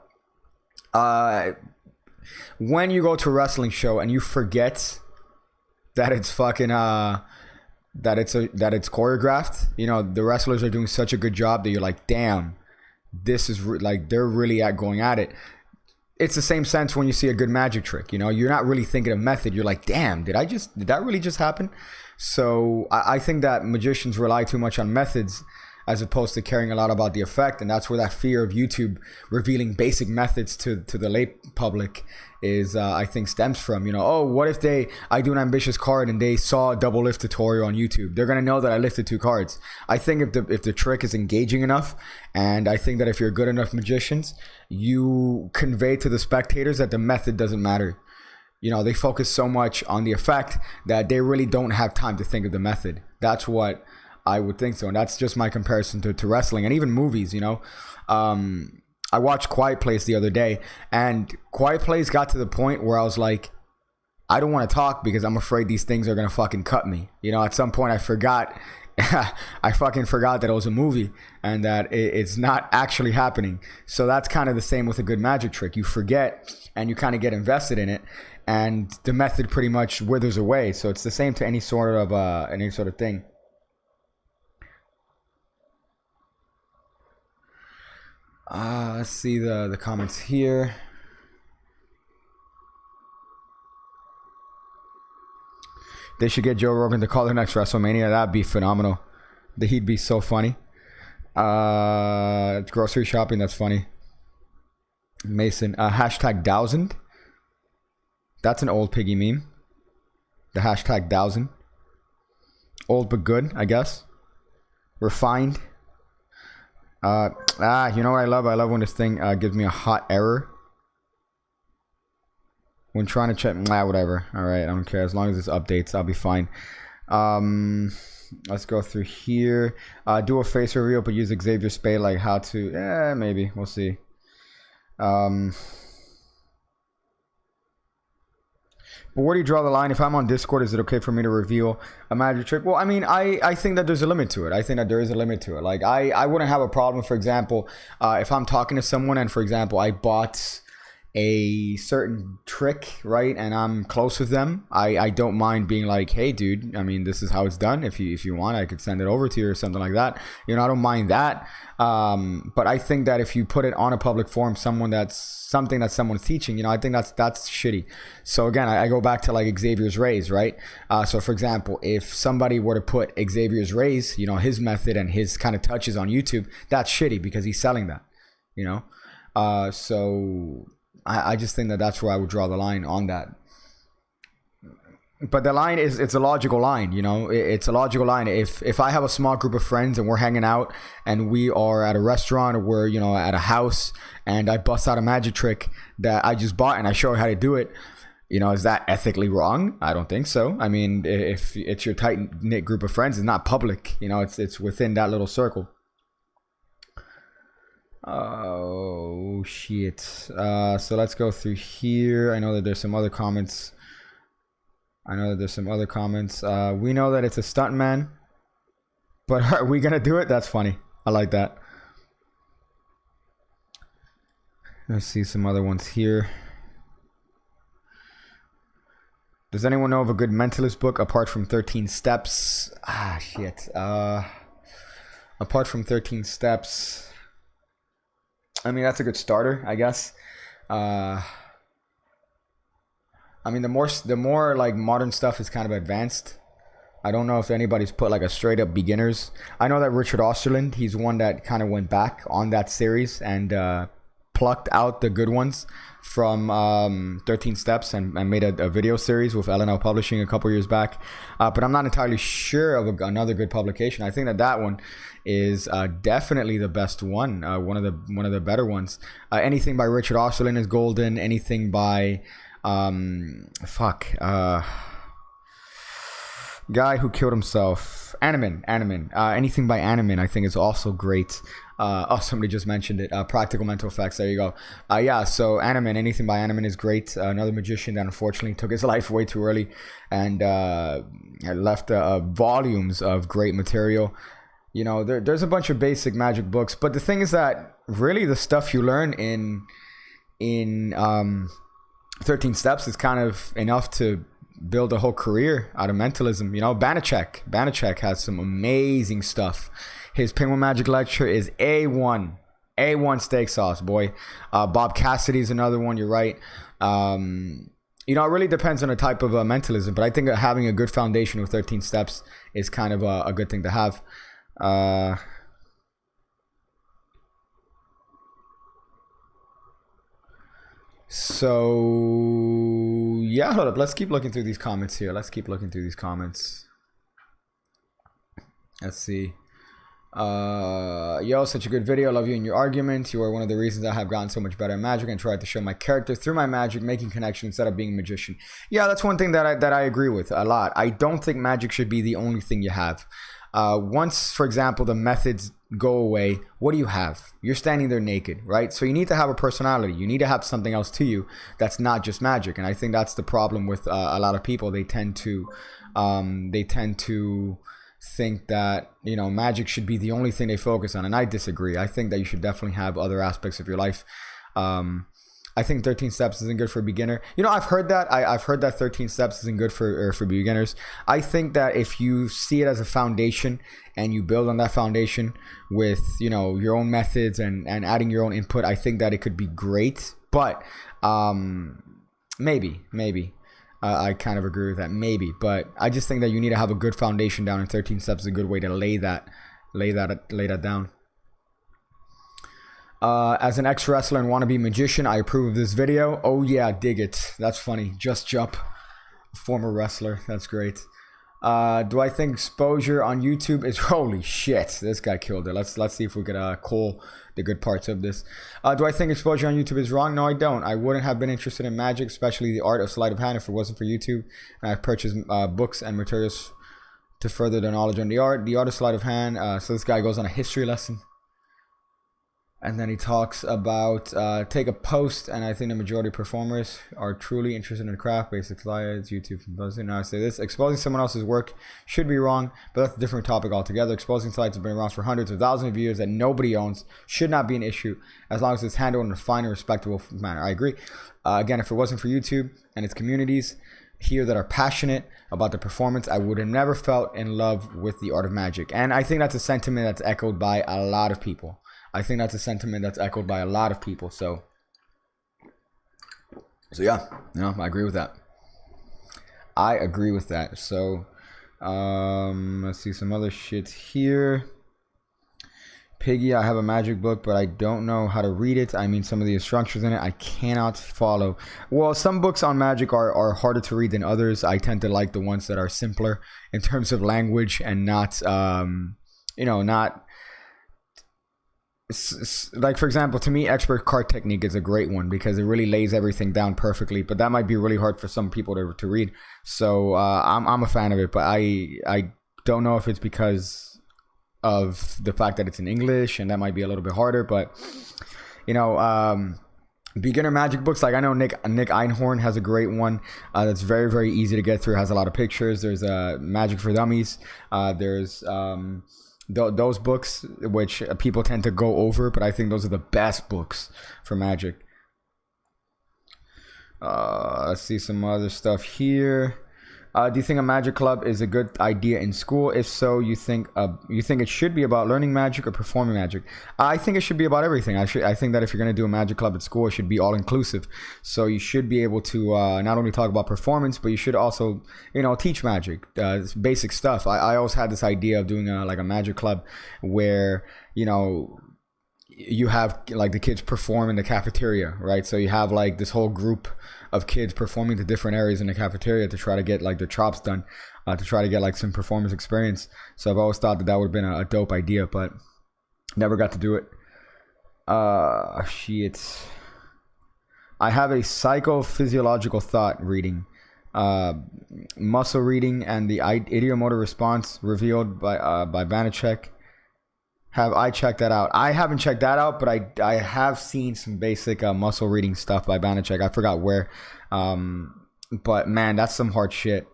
when you go to a wrestling show and you forget that it's fucking that it's choreographed, you know, the wrestlers are doing such a good job that you're like, damn, this is like, they're really going at it. It's the same sense when you see a good magic trick. You know, you're not really thinking of method. You're like, damn, did that really just happen? So I think that magicians rely too much on methods as opposed to caring a lot about the effect. And that's where that fear of YouTube revealing basic methods to the lay public is, I think, stems from. You know, oh, what if I do an ambitious card and they saw a double lift tutorial on YouTube? They're going to know that I lifted 2 cards. I think if the trick is engaging enough, and I think that if you're good enough magicians, you convey to the spectators that the method doesn't matter. You know, they focus so much on the effect that they really don't have time to think of the method. That's what I would think so. And that's just my comparison to wrestling and even movies, you know. I watched Quiet Place the other day, and Quiet Place got to the point where I was like, I don't want to talk because I'm afraid these things are going to fucking cut me. You know, at some point I forgot. I fucking forgot that it was a movie and that it's not actually happening. So that's kind of the same with a good magic trick. You forget and you kind of get invested in it, and the method pretty much withers away. So it's the same to any sort of thing. Let's see the comments here. They should get Joe Rogan to call their next WrestleMania. That'd be phenomenal. He'd be so funny. Grocery shopping, that's funny. Mason, hashtag thousand. That's an old piggy meme. The hashtag thousand. Old but good, I guess. Refined. You know what I love? I love when this thing gives me a hot error. When trying to check, whatever. All right, I don't care. As long as it's updates, I'll be fine. Let's go through here. Do a face reveal, but use Xavier Sbaiz, like how to. Maybe we'll see. But where do you draw the line? If I'm on Discord, is it okay for me to reveal a magic trick? Well, I mean, I think that there's a limit to it. I think that there is a limit to it. Like, I wouldn't have a problem, for example, if I'm talking to someone and, for example, I bought a certain trick, right, and I'm close with them, I don't mind being like, hey dude, I mean, this is how it's done. If you want, I could send it over to you or something like that. You know, I don't mind that. But I think that if you put it on a public forum, something that someone's teaching, you know, I think that's shitty. So again, I go back to like Xavier's raise, right? So for example, if somebody were to put Xavier's raise, you know, his method and his kind of touches on YouTube, that's shitty because he's selling that, you know. So I just think that that's where I would draw the line on that. But the line it's a logical line, you know. It's a logical line. If I have a small group of friends and we're hanging out and we are at a restaurant or we're, you know, at a house and I bust out a magic trick that I just bought and I show you how to do it, you know, is that ethically wrong? I don't think so. I mean, if it's your tight-knit group of friends, it's not public, you know, it's within that little circle. Oh shit. So let's go through here. I know that there's some other comments. We know that it's a stuntman, but are we gonna do it? That's funny. I like that. Let's see some other ones here. Does anyone know of a good mentalist book apart from 13 Steps? Shit. Apart from 13 Steps, I mean, that's a good starter, I guess. I mean, the more like modern stuff is kind of advanced. I don't know if anybody's put like a straight up beginners. I know that Richard Osterland, he's one that kind of went back on that series and plucked out the good ones from 13 Steps and made a video series with LNL Publishing a couple years back. But I'm not entirely sure of another good publication. I think that one is definitely the best one, one of the better ones. Anything by Richard Osterland is golden. Anything by guy who killed himself, Animan. Anything by Animan I think is also great. Somebody just mentioned it. Practical Mental Effects. There you go. Yeah, so Animan, anything by Animan is great. Another magician that unfortunately took his life way too early and left volumes of great material. You know, there's a bunch of basic magic books, but the thing is that really the stuff you learn in 13 Steps is kind of enough to build a whole career out of mentalism. You know, Banachek has some amazing stuff. His Penguin Magic lecture is A1 steak sauce, boy. Bob Cassidy's another one. You're right. You know, it really depends on the type of mentalism, but I think having a good foundation with 13 Steps is kind of a good thing to have. So yeah, hold up. Let's keep looking through these comments here. Let's see. Yo, such a good video. Love you and your argument. You are one of the reasons I have gotten so much better at magic and tried to show my character through my magic, making connections instead of being a magician. Yeah, that's one thing that I agree with a lot. I don't think magic should be the only thing you have. Once, for example, the methods go away. What do you have? You're standing there naked, right? So you need to have a personality. You need to have something else to you that's not just magic. And I think that's the problem with a lot of people. They tend to think that, you know, magic should be the only thing they focus on, and I disagree. I think that you should definitely have other aspects of your life. I think 13 steps isn't good for a beginner. You know, I've heard that. I've heard that 13 steps isn't good for beginners. I think that if you see it as a foundation and you build on that foundation with, you know, your own methods and adding your own input, I think that it could be great. But maybe. I kind of agree with that, maybe. But I just think that you need to have a good foundation down, and 13 steps is a good way to lay that down. As an ex-wrestler and wannabe magician, I approve of this video. Oh yeah, dig it. That's funny. Just Jump, former wrestler. That's great. Do I think exposure on YouTube is... Holy shit, this guy killed it. Let's see if we could call the good parts of this. Do I think exposure on YouTube is wrong? No, I don't. I wouldn't have been interested in magic, especially the art of sleight of hand, if it wasn't for YouTube. And I've purchased books and materials to further the knowledge on the art of sleight of hand. So this guy goes on a history lesson. And then he talks about take a post, and I think the majority of performers are truly interested in the craft, basic slides, YouTube composing. Now I say this, exposing someone else's work should be wrong, but that's a different topic altogether. Exposing slides have been around for hundreds of thousands of years that nobody owns, should not be an issue, as long as it's handled in a fine and respectable manner. I agree. Again, if it wasn't for YouTube and its communities here that are passionate about the performance, I would have never felt in love with the art of magic. And I think that's a sentiment that's echoed by a lot of people. So yeah, you know, I agree with that. So, let's see some other shit here. Piggy, I have a magic book, but I don't know how to read it. I mean, some of the instructions in it, I cannot follow. Well, some books on magic are harder to read than others. I tend to like the ones that are simpler in terms of language and not, like, for example, to me, expert card technique is a great one because it really lays everything down perfectly, but that might be really hard for some people to read. So I'm a fan of it, but I don't know if it's because of the fact that it's in English, and that might be a little bit harder. But you know, beginner magic books, like I know Nick Einhorn has a great one that's very, very easy to get through. It has a lot of pictures. There's Magic for Dummies. There's those books which people tend to go over, but I think those are the best books for magic. Let's see some other stuff here. Do you think a magic club is a good idea in school? If so, you think it should be about learning magic or performing magic? I think it should be about everything. I think that if you're going to do a magic club at school, it should be all inclusive. So you should be able to not only talk about performance, but you should also, you know, teach magic, basic stuff. I always had this idea of doing like a magic club where, you know, you have like the kids perform in the cafeteria, right? So you have like this whole group of kids performing to different areas in the cafeteria to try to get like their chops done, to try to get like some performance experience. So I've always thought that would have been a dope idea, but never got to do it. Shit. I have a psychophysiological thought reading, muscle reading, and the ideomotor response revealed by Banachek. Have I checked that out? I haven't checked that out, but I have seen some basic muscle reading stuff by Banachek. I forgot where. But man, that's some hard shit.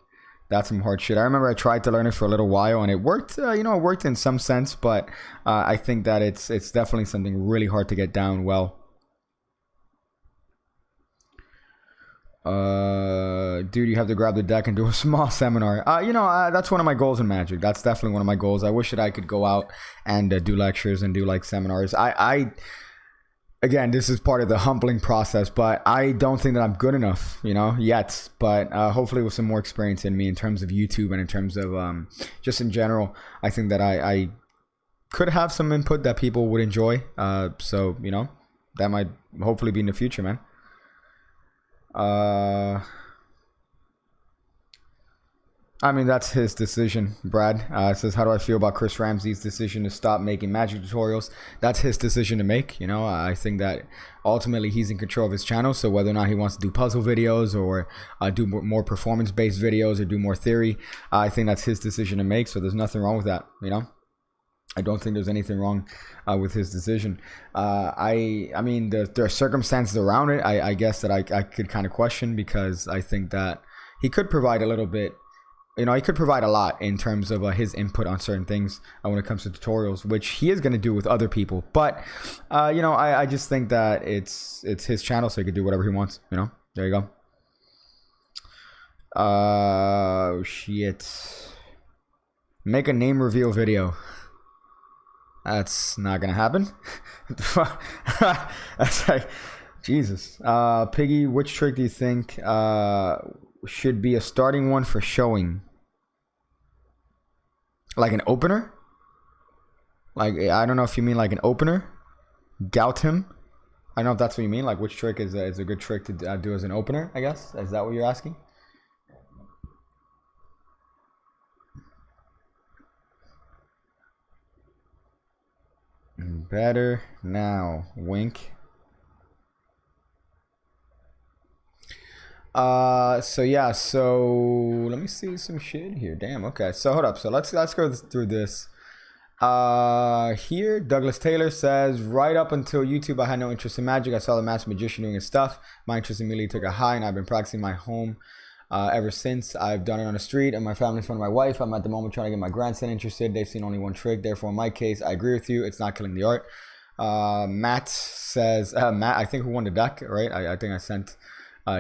I remember I tried to learn it for a little while, and it worked. It worked in some sense, but I think that it's definitely something really hard to get down well. Dude, you have to grab the deck and do a small seminar. That's one of my goals in magic. That's definitely one of my goals. I wish that I could go out and do lectures and do like seminars. Again, this is part of the humbling process, but I don't think that I'm good enough, yet. But hopefully with some more experience in me in terms of YouTube and in terms of just in general, I think that I could have some input that people would enjoy. So, that might hopefully be in the future, man. That's his decision. Brad says, how do I feel about Chris Ramsey's decision to stop making magic tutorials? That's his decision to make. I think that ultimately he's in control of his channel. So whether or not he wants to do puzzle videos or do more performance-based videos or do more theory, I think that's his decision to make. So there's nothing wrong with that. I don't think there's anything wrong with his decision. I mean, there are circumstances around it, I guess, that I could kind of question, because I think that he could provide a little bit, he could provide a lot in terms of his input on certain things when it comes to tutorials, which he is going to do with other people. But, I just think that it's his channel, so he could do whatever he wants, There you go. Shit. Make a name reveal video. That's not gonna happen. That's like, Jesus. Piggy, which trick do you think should be a starting one for showing? Like an opener? Like, I don't know if you mean like an opener. Gout him. I don't know if that's what you mean. Like, which trick is a good trick to do as an opener, I guess. Is that what you're asking? Better now. Wink. So yeah, so let me see some shit here. Damn, okay. So hold up. So let's go through this. Here Douglas Taylor says, right up until YouTube I had no interest in magic. I saw the Master Magician doing his stuff. My interest immediately took a high, and I've been practicing my home ever since. I've done it on the street, and my family's from my wife. I'm at the moment trying to get my grandson interested. They've seen only one trick. Therefore, in my case, I agree with you. It's not killing the art. Matt says, Matt, I think who won the deck, right? I think I sent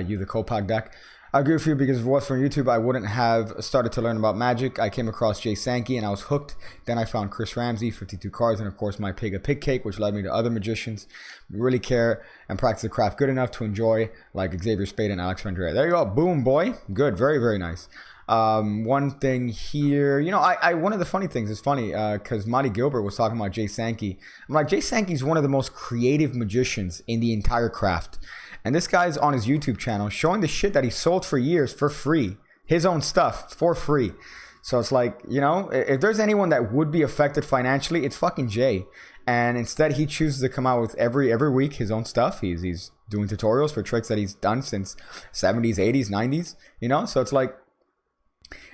you the Copac deck. I agree with you, because if it was from YouTube, I wouldn't have started to learn about Magic. I came across Jay Sankey and I was hooked. Then I found Chris Ramsey, 52 cards, and of course my Pig a Pig Cake, which led me to other magicians who really care and practice the craft good enough to enjoy, like Xavier Spade and Alex Ventura. There you go. Boom, boy. Good. Very, very nice. One thing here, one of the funny things is funny, because Monty Gilbert was talking about Jay Sankey. I'm like, Jay Sankey's one of the most creative magicians in the entire craft. And this guy's on his YouTube channel showing the shit that he sold for years for free. His own stuff for free. So it's like, if there's anyone that would be affected financially, it's fucking Jay. And instead he chooses to come out with every week his own stuff. He's doing tutorials for tricks that he's done since 70s, 80s, 90s, So it's like,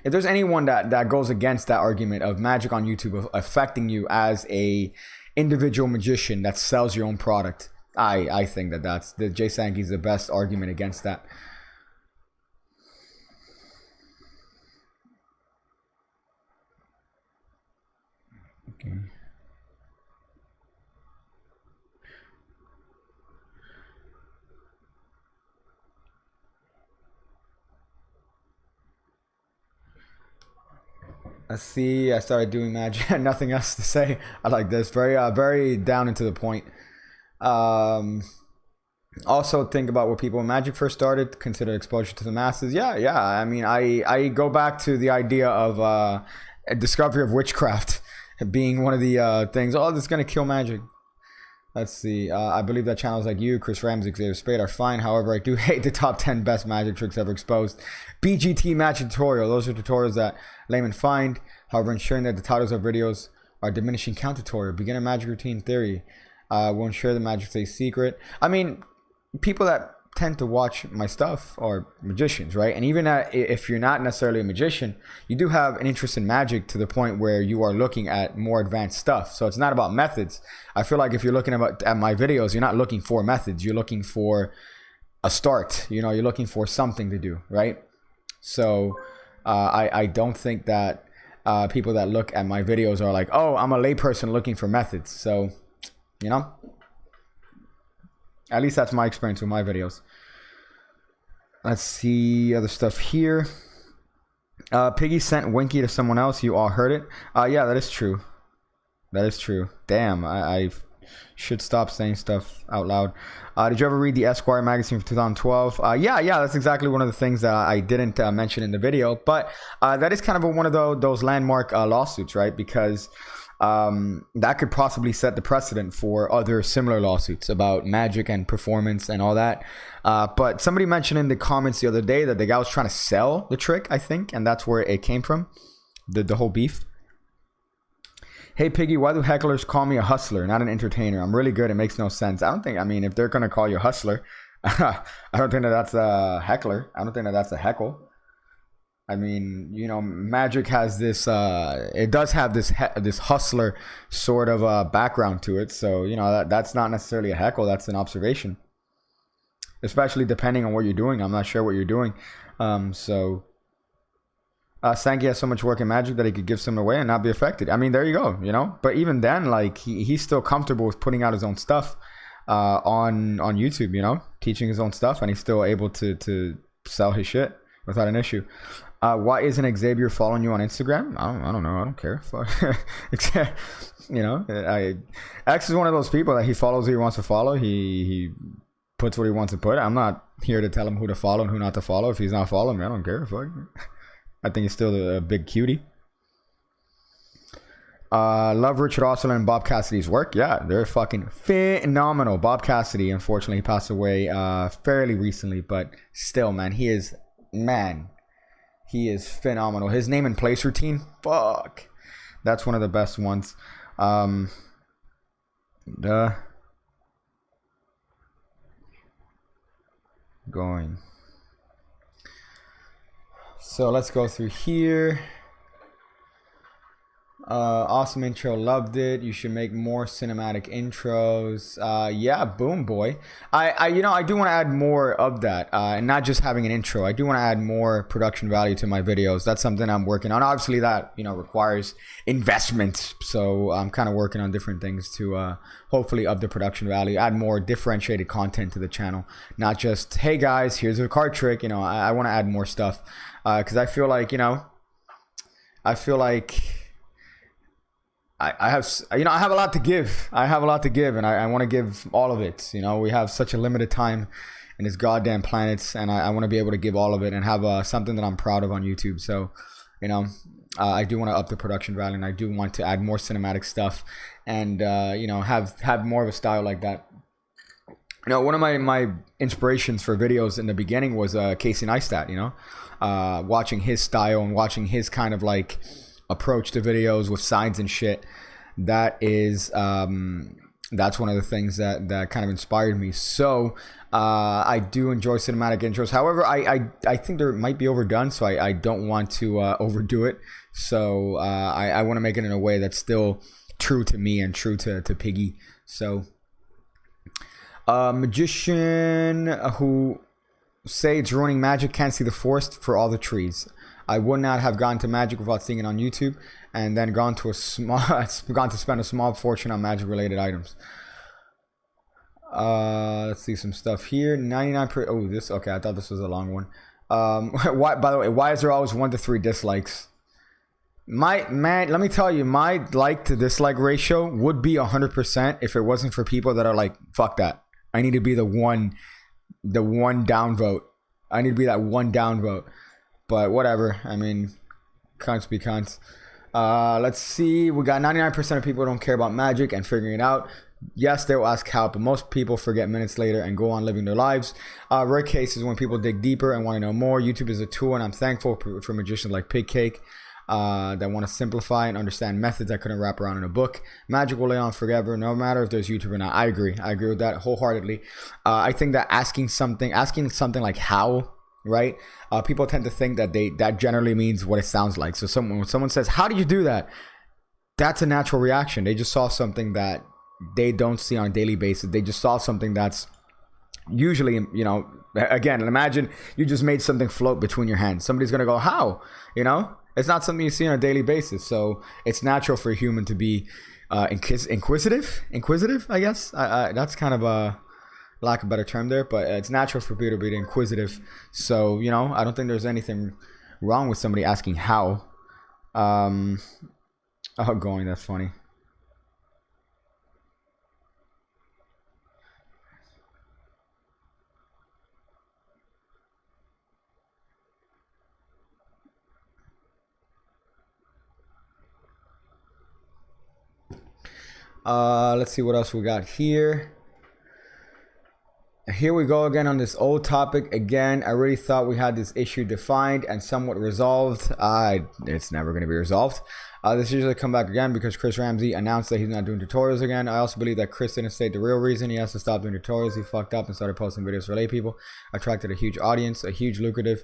if there's anyone that goes against that argument of magic on YouTube affecting you as a individual magician that sells your own product, I think that's Jay Sankey's the best argument against that. Okay. Let's see. I started doing magic. Nothing else to say. I like this. Very down and to the point. Also think about where people in magic first started. Consider exposure to the masses. Yeah. I mean, I go back to the idea of a discovery of witchcraft being one of the things. Oh, this is gonna kill magic. Let's see. I believe that channels like you, Chris Ramsey, Xavier Spade are fine. However, I do hate the top 10 best magic tricks ever exposed. BGT Magic Tutorial. Those are tutorials that laymen find. However, ensuring that the titles of videos are diminishing count tutorial. Beginner magic routine theory. Will ensure the magic stays secret. I mean, people that tend to watch my stuff are magicians, right? And even if you're not necessarily a magician, you do have an interest in magic to the point where you are looking at more advanced stuff. So it's not about methods. I feel like if you're looking at my videos, you're not looking for methods. You're looking for a start. You're looking for something to do, right? So I don't think that people that look at my videos are like, oh, I'm a layperson looking for methods. So, at least that's my experience with my videos. Let's see other stuff here. Piggy sent Winky to someone else. You all heard it. Yeah, that is true. That is true. Damn, I should stop saying stuff out loud. Did you ever read the Esquire magazine from 2012? Yeah, that's exactly one of the things that I didn't mention in the video. But that is kind of one of those landmark lawsuits, right? Because that could possibly set the precedent for other similar lawsuits about magic and performance and all that. But somebody mentioned in the comments the other day that the guy was trying to sell the trick, I think, and that's where it came from, the whole beef. Hey Piggy, why do hecklers call me a hustler, not an entertainer? I'm really good. It makes no sense. If they're gonna call you a hustler, I don't think that's a heckler. I don't think that's a heckle. I mean, you know, Magic has this. It does have this hustler sort of background to it. So you know that's not necessarily a heckle. That's an observation. Especially depending on what you're doing. I'm not sure what you're doing. Sankey has so much work in Magic that he could give some away and not be affected. I mean, there you go, you know. But even then, like he's still comfortable with putting out his own stuff on YouTube, you know, teaching his own stuff, and he's still able to sell his shit without an issue. Why isn't Xavier following you on Instagram? I don't know. I don't care. You know, X is one of those people that he follows who he wants to follow. He puts what he wants to put. I'm not here to tell him who to follow and who not to follow. If he's not following me, I don't care. Fuck. I think he's still a big cutie. Love Richard Osler and Bob Cassidy's work. Yeah, they're fucking phenomenal. Bob Cassidy, unfortunately, passed away fairly recently, but still, man, he is phenomenal. His name and place routine, fuck, that's one of the best ones. Going. So let's go through here. Awesome intro, loved it. You should make more cinematic intros. Yeah, boom boy. I you know, I do want to add more of that, and not just having an intro. I do want to add more production value to my videos. That's something I'm working on. Obviously that, you know, requires investment, so I'm kind of working on different things to hopefully up the production value, add more differentiated content to the channel, not just, hey guys, here's a card trick. You know, I want to add more stuff, because I feel like, you know, I have a lot to give. and I want to give all of it. You know, we have such a limited time in this goddamn planet, and I want to be able to give all of it and have something that I'm proud of on YouTube. So, you know, I do want to up the production value, and I do want to add more cinematic stuff, and you know, have more of a style like that. You know, one of my inspirations for videos in the beginning was Casey Neistat. You know, watching his style and watching his kind of like approach to videos with signs and shit. That is that's one of the things that kind of inspired me. So I do enjoy cinematic intros. However, I think they might be overdone, so I don't want to overdo it. So I want to make it in a way that's still true to me and true to Piggy. So magician who say it's ruining Magic can't see the forest for all the trees. I would not have gone to Magic without seeing it on YouTube, and then gone to spend a small fortune on Magic related items. Let's see some stuff here. 99%. Oh, this. Okay, I thought this was a long one. Why? By the way, why is there always 1 to 3 dislikes? Let me tell you, my like to dislike ratio would be 100% if it wasn't for people that are like, fuck that. I need to be the one down vote. I need to be that one down vote. But whatever. I mean, cunts be cunts. Let's see. We got 99% of people who don't care about Magic and figuring it out. Yes, they will ask how, but most people forget minutes later and go on living their lives. Rare cases when people dig deeper and want to know more. YouTube is a tool, and I'm thankful for magicians like Pig Cake that want to simplify and understand methods I couldn't wrap around in a book. Magic will live on forever, no matter if there's YouTube or not. I agree with that wholeheartedly. I think that asking something like how, right? People tend to think that generally means what it sounds like. So when someone says, how do you do that? That's a natural reaction. They just saw something that they don't see on a daily basis. They just saw something that's usually, you know, again, imagine you just made something float between your hands. Somebody's going to go, how? You know, it's not something you see on a daily basis. So it's natural for a human to be inquisitive, I guess. That's kind of a lack of a better term there, but it's natural for people to be inquisitive. So, you know, I don't think there's anything wrong with somebody asking how. That's funny. Let's see what else we got here. Here we go again on this old topic again. I really thought we had this issue defined and somewhat resolved. It's never going to be resolved. This usually come back again because Chris Ramsey announced that he's not doing tutorials again. I also believe that Chris didn't state the real reason he has to stop doing tutorials. He fucked up and started posting videos for lay people. Attracted a huge audience, a huge lucrative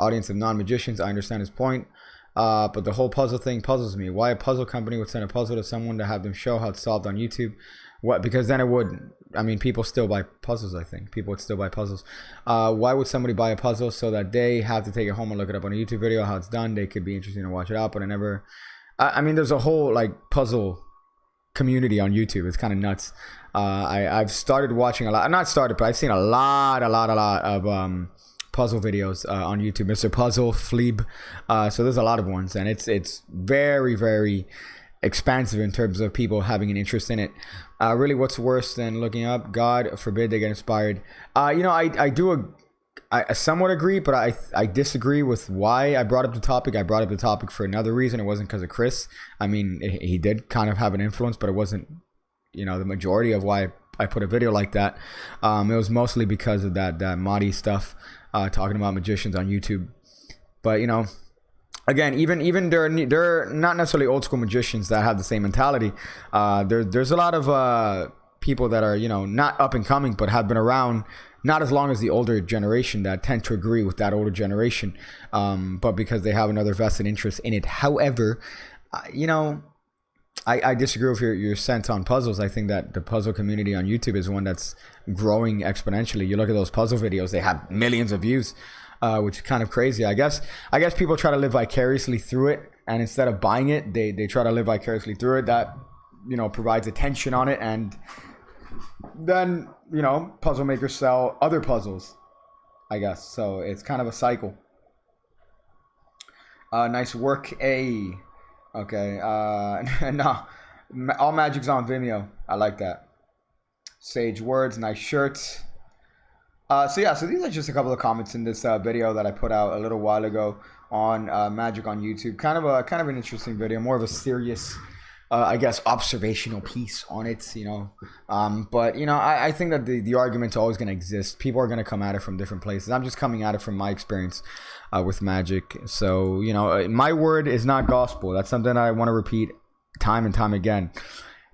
audience of non-magicians. I understand his point. But the whole puzzle thing puzzles me. Why a puzzle company would send a puzzle to someone to have them show how it's solved on YouTube? What? Because then it would. I mean, people still buy puzzles. I think people would still buy puzzles. Why would somebody buy a puzzle so that they have to take it home and look it up on a YouTube video how it's done? They could be interesting to watch it out, but I never. I mean, there's a whole like puzzle community on YouTube. It's kind of nuts. I've started watching a lot. Not started, but I've seen a lot of puzzle videos on YouTube. Mr. Puzzle, Fleeb. So there's a lot of ones, and it's very, very expansive in terms of people having an interest in it. Really, what's worse than looking up? God forbid they get inspired. I somewhat agree, but I disagree with why I brought up the topic. I brought up the topic for another reason. It wasn't because of Chris. I mean, he did kind of have an influence, but it wasn't, the majority of why I put a video like that. It was mostly because of that Mahdi stuff, talking about magicians on YouTube. But, again, even they're not necessarily old school magicians that have the same mentality. There's a lot of people that are, not up and coming, but have been around not as long as the older generation that tend to agree with that older generation, but because they have another vested interest in it. However, I disagree with your sense on puzzles. I think that the puzzle community on YouTube is one that's growing exponentially. You look at those puzzle videos, they have millions of views, which is kind of crazy. I guess people try to live vicariously through it, and instead of buying it, they try to live vicariously through it. That, provides attention on it, and then, puzzle makers sell other puzzles, I guess. So it's kind of a cycle. Nice work, A. Okay. No, all Magic's on Vimeo. I like that. Sage words, nice shirt. So these are just a couple of comments in this video that I put out a little while ago on Magic on YouTube. Kind of an interesting video, more of a serious, I guess, observational piece on it, but I think that the argument's always going to exist. People are going to come at it from different places. I'm just coming at it from my experience with Magic. So, my word is not gospel. That's something I want to repeat time and time again.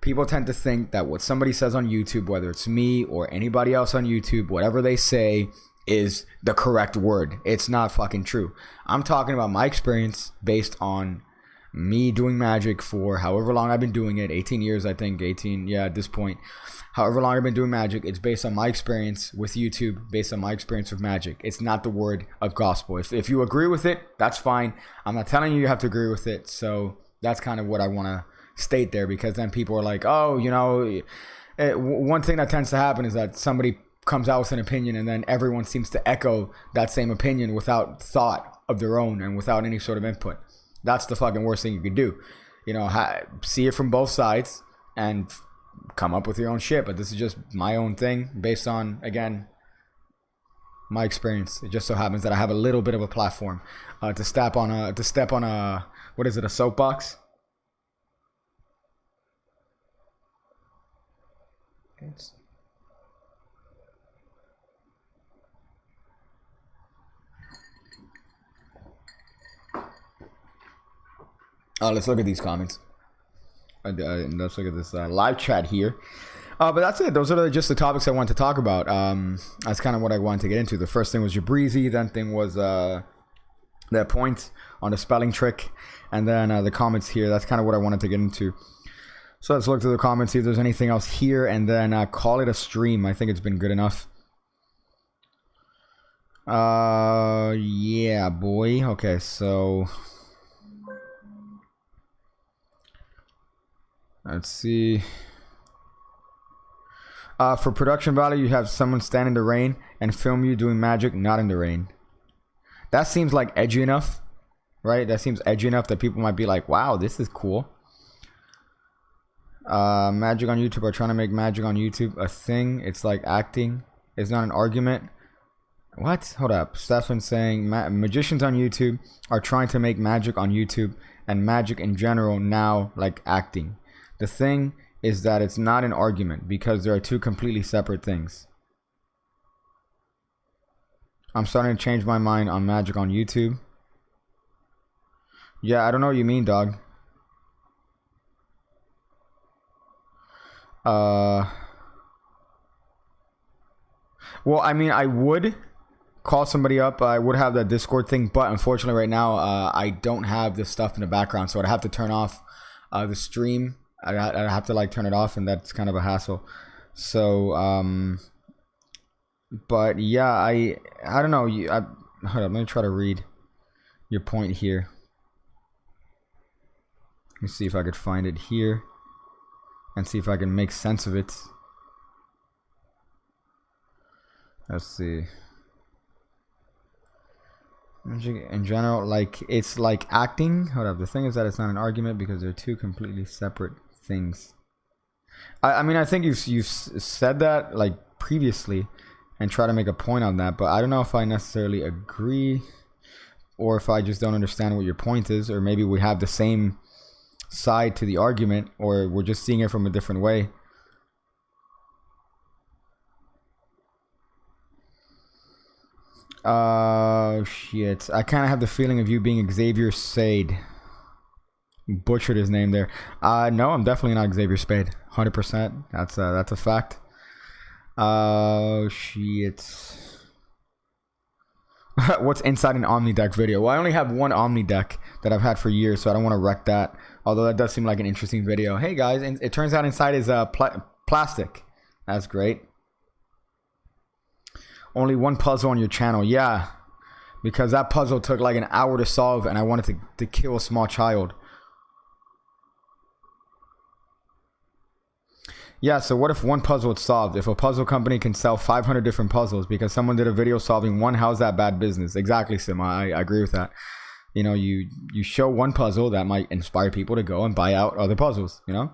People tend to think that what somebody says on YouTube, whether it's me or anybody else on YouTube, whatever they say is the correct word. It's not fucking true. I'm talking about my experience based on me doing Magic for however long I've been doing it, 18 years, I think, 18, at this point. However long I've been doing Magic, it's based on my experience with YouTube, based on my experience with Magic. It's not the word of gospel. If you agree with it, that's fine. I'm not telling you have to agree with it. So that's kind of what I want to state there, because then people are like, one thing that tends to happen is that somebody comes out with an opinion and then everyone seems to echo that same opinion without thought of their own and without any sort of input. That's the fucking worst thing you could do. See it from both sides and come up with your own shit. But this is just my own thing based on, again, my experience. It just so happens that I have a little bit of a platform to step on a what is it, a soapbox? Let's look at these comments. Let's look at this live chat here. But that's it. Those are just the topics I wanted to talk about. That's kind of what I wanted to get into. The first thing was J Breezy. Then thing was that point on the spelling trick. And then the comments here. That's kind of what I wanted to get into. So let's look through the comments, see if there's anything else here. And then call it a stream. I think it's been good enough. Yeah, boy. Okay, so... let's see. For production value, you have someone stand in the rain and film you doing Magic not in the rain. That seems like edgy enough, right? That seems edgy enough that people might be like, wow, this is cool. Magic on YouTube are trying to make Magic on YouTube a thing. It's like acting. It's not an argument. What? Hold up. Stefan saying magicians on YouTube are trying to make Magic on YouTube and Magic in general now like acting. The thing is that it's not an argument because there are two completely separate things. I'm starting to change my mind on Magic on YouTube. Yeah, I don't know what you mean, dog. Well, I mean, I would call somebody up, I would have that Discord thing, but unfortunately right now I don't have this stuff in the background, so I'd have to turn off the stream. I'd have to like turn it off, and that's kind of a hassle. So but yeah, I don't know. Hold up, let me try to read your point here. Let me see if I could find it here and see if I can make sense of it. Let's see. In general, like, it's like acting. Hold up. The thing is that it's not an argument because they're two completely separate things. I mean, I think you've said that like previously and try to make a point on that, but I don't know if I necessarily agree or if I just don't understand what your point is, or maybe we have the same side to the argument, or we're just seeing it from a different way. Shit. I kind of have the feeling of you being Xavier Sbaiz. Butchered his name there. No, I'm definitely not Xavier Sbaiz. 100%. That's a fact. Shit. What's inside an Omni deck video? Well, I only have one Omni deck that I've had for years, so I don't want to wreck that. Although that does seem like an interesting video. Hey guys, it turns out inside is plastic. That's great. Only one puzzle on your channel. Yeah, because that puzzle took like an hour to solve, and I wanted to kill a small child. Yeah, so what if one puzzle is solved? If a puzzle company can sell 500 different puzzles because someone did a video solving one, how's that bad business? Exactly, Sim. I agree with that. You know, you show one puzzle that might inspire people to go and buy out other puzzles, you know?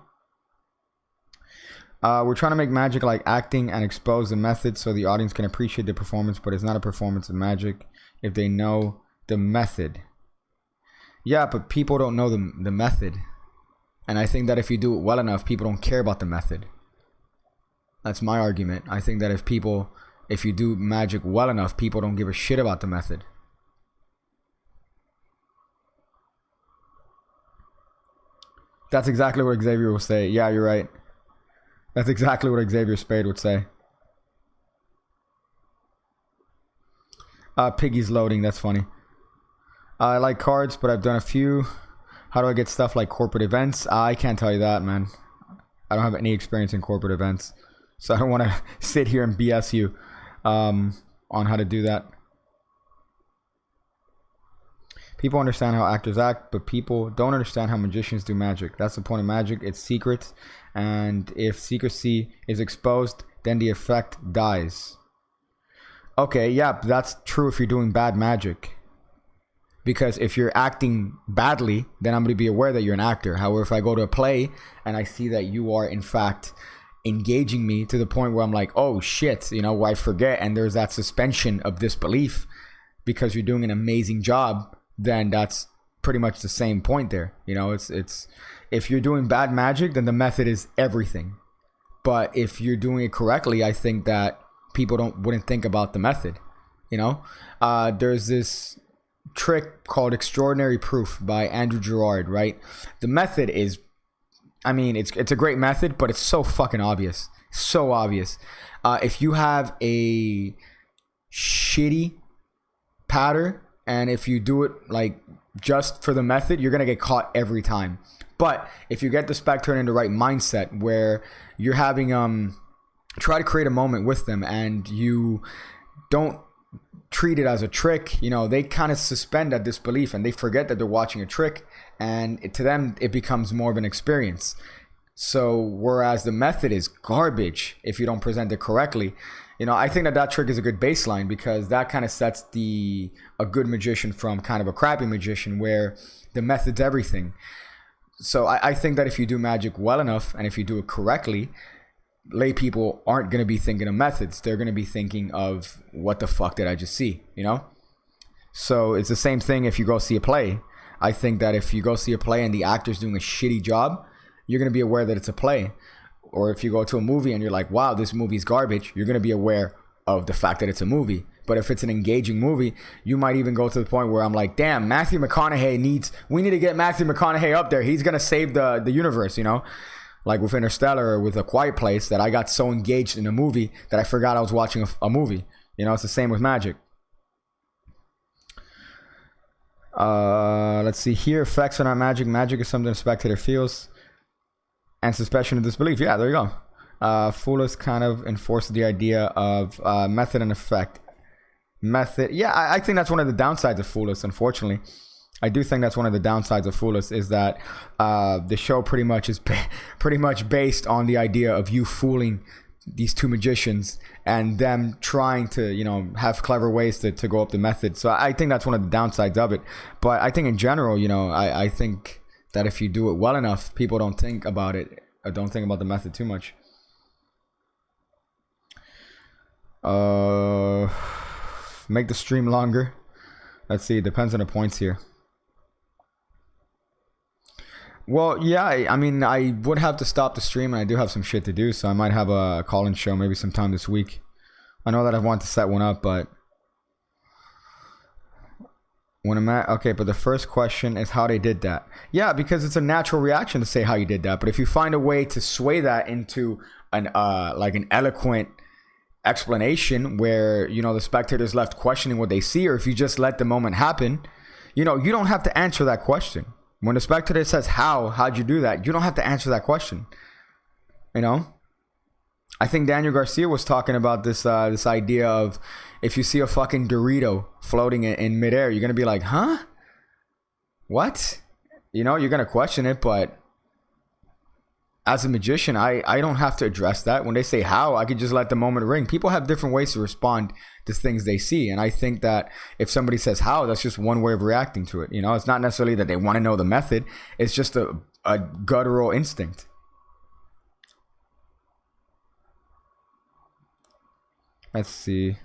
We're trying to make magic like acting and expose the method so the audience can appreciate the performance, but it's not a performance of magic if they know the method. Yeah, but people don't know the method. And I think that if you do it well enough, people don't care about the method. That's my argument. I think that if you do magic well enough, people don't give a shit about the method. That's exactly what Xavier will say. Yeah, you're right. That's exactly what Xavier Sbaiz would say. Piggy's loading. That's funny. I like cards, but I've done a few. How do I get stuff like corporate events? I can't tell you that, man. I don't have any experience in corporate events, so I don't want to sit here and BS you on how to do that. People understand how actors act, but people don't understand how magicians do magic. That's the point of magic. It's secret, and if secrecy is exposed, then the effect dies. Okay, yeah, that's true if you're doing bad magic. Because if you're acting badly, then I'm going to be aware that you're an actor. However, if I go to a play and I see that you are, in fact, engaging me to the point where I'm like, oh, shit, you know, I forget, and there's that suspension of disbelief because you're doing an amazing job, then that's pretty much the same point there. You know, it's if you're doing bad magic, then the method is everything. But if you're doing it correctly, I think that people wouldn't think about the method. You know, there's this trick called Extraordinary Proof by Andrew Gerard, right? The method is, I mean, it's a great method, but it's so fucking obvious. So obvious. If you have a shitty pattern, and if you do it like just for the method, you're gonna get caught every time. But if you get the spectator in the right mindset where you're having try to create a moment with them, and you don't treat it as a trick, you know, they kind of suspend that disbelief and they forget that they're watching a trick, and to them it becomes more of an experience. So whereas the method is garbage if you don't present it correctly, you know, I think that trick is a good baseline, because that kind of sets a good magician from kind of a crappy magician where the method's everything. So I think that if you do magic well enough and if you do it correctly, lay people aren't going to be thinking of methods. They're going to be thinking of, what the fuck did I just see, you know? So it's the same thing if you go see a play. I think that if you go see a play and the actor's doing a shitty job, you're going to be aware that it's a play. Or if you go to a movie and you're like, wow, this movie's garbage, you're going to be aware of the fact that it's a movie. But if it's an engaging movie, you might even go to the point where I'm like, damn, Matthew McConaughey we need to get Matthew McConaughey up there. He's going to save the universe, you know? Like with Interstellar or with A Quiet Place, that I got so engaged in a movie that I forgot I was watching a movie. You know, it's the same with magic. Let's see here. Effects are not magic. Magic is something a spectator feels. And suspension of disbelief. Yeah, there you go. Foolish kind of enforces the idea of method and effect. Method. Yeah, I think that's one of the downsides of Foolish, unfortunately. I do think that's one of the downsides of Foolish is that the show pretty much is pretty much based on the idea of you fooling these two magicians and them trying to, you know, have clever ways to go up the method. So I think that's one of the downsides of it. But I think in general, you know, I think that if you do it well enough, people don't think about it or don't think about the method too much. Make the stream longer. Let's see, it depends on the points here. Well, yeah, I mean, I would have to stop the stream, and I do have some shit to do, so I might have a call-in show maybe sometime this week. I know that I want to set one up, but when I'm at, okay, but the first question is how they did that. Yeah, because it's a natural reaction to say how you did that, but if you find a way to sway that into an like an eloquent explanation where, you know, the spectator's left questioning what they see, or if you just let the moment happen, you know, you don't have to answer that question. When the spectator says, how'd you do that? You don't have to answer that question. You know? I think Daniel Garcia was talking about this this idea of if you see a fucking Dorito floating in midair, you're going to be like, huh? What? You know, you're going to question it, but as a magician, I don't have to address that. When they say how, I could just let the moment ring. People have different ways to respond to things they see. And I think that if somebody says how, that's just one way of reacting to it. You know, it's not necessarily that they want to know the method. It's just a guttural instinct. Let's see.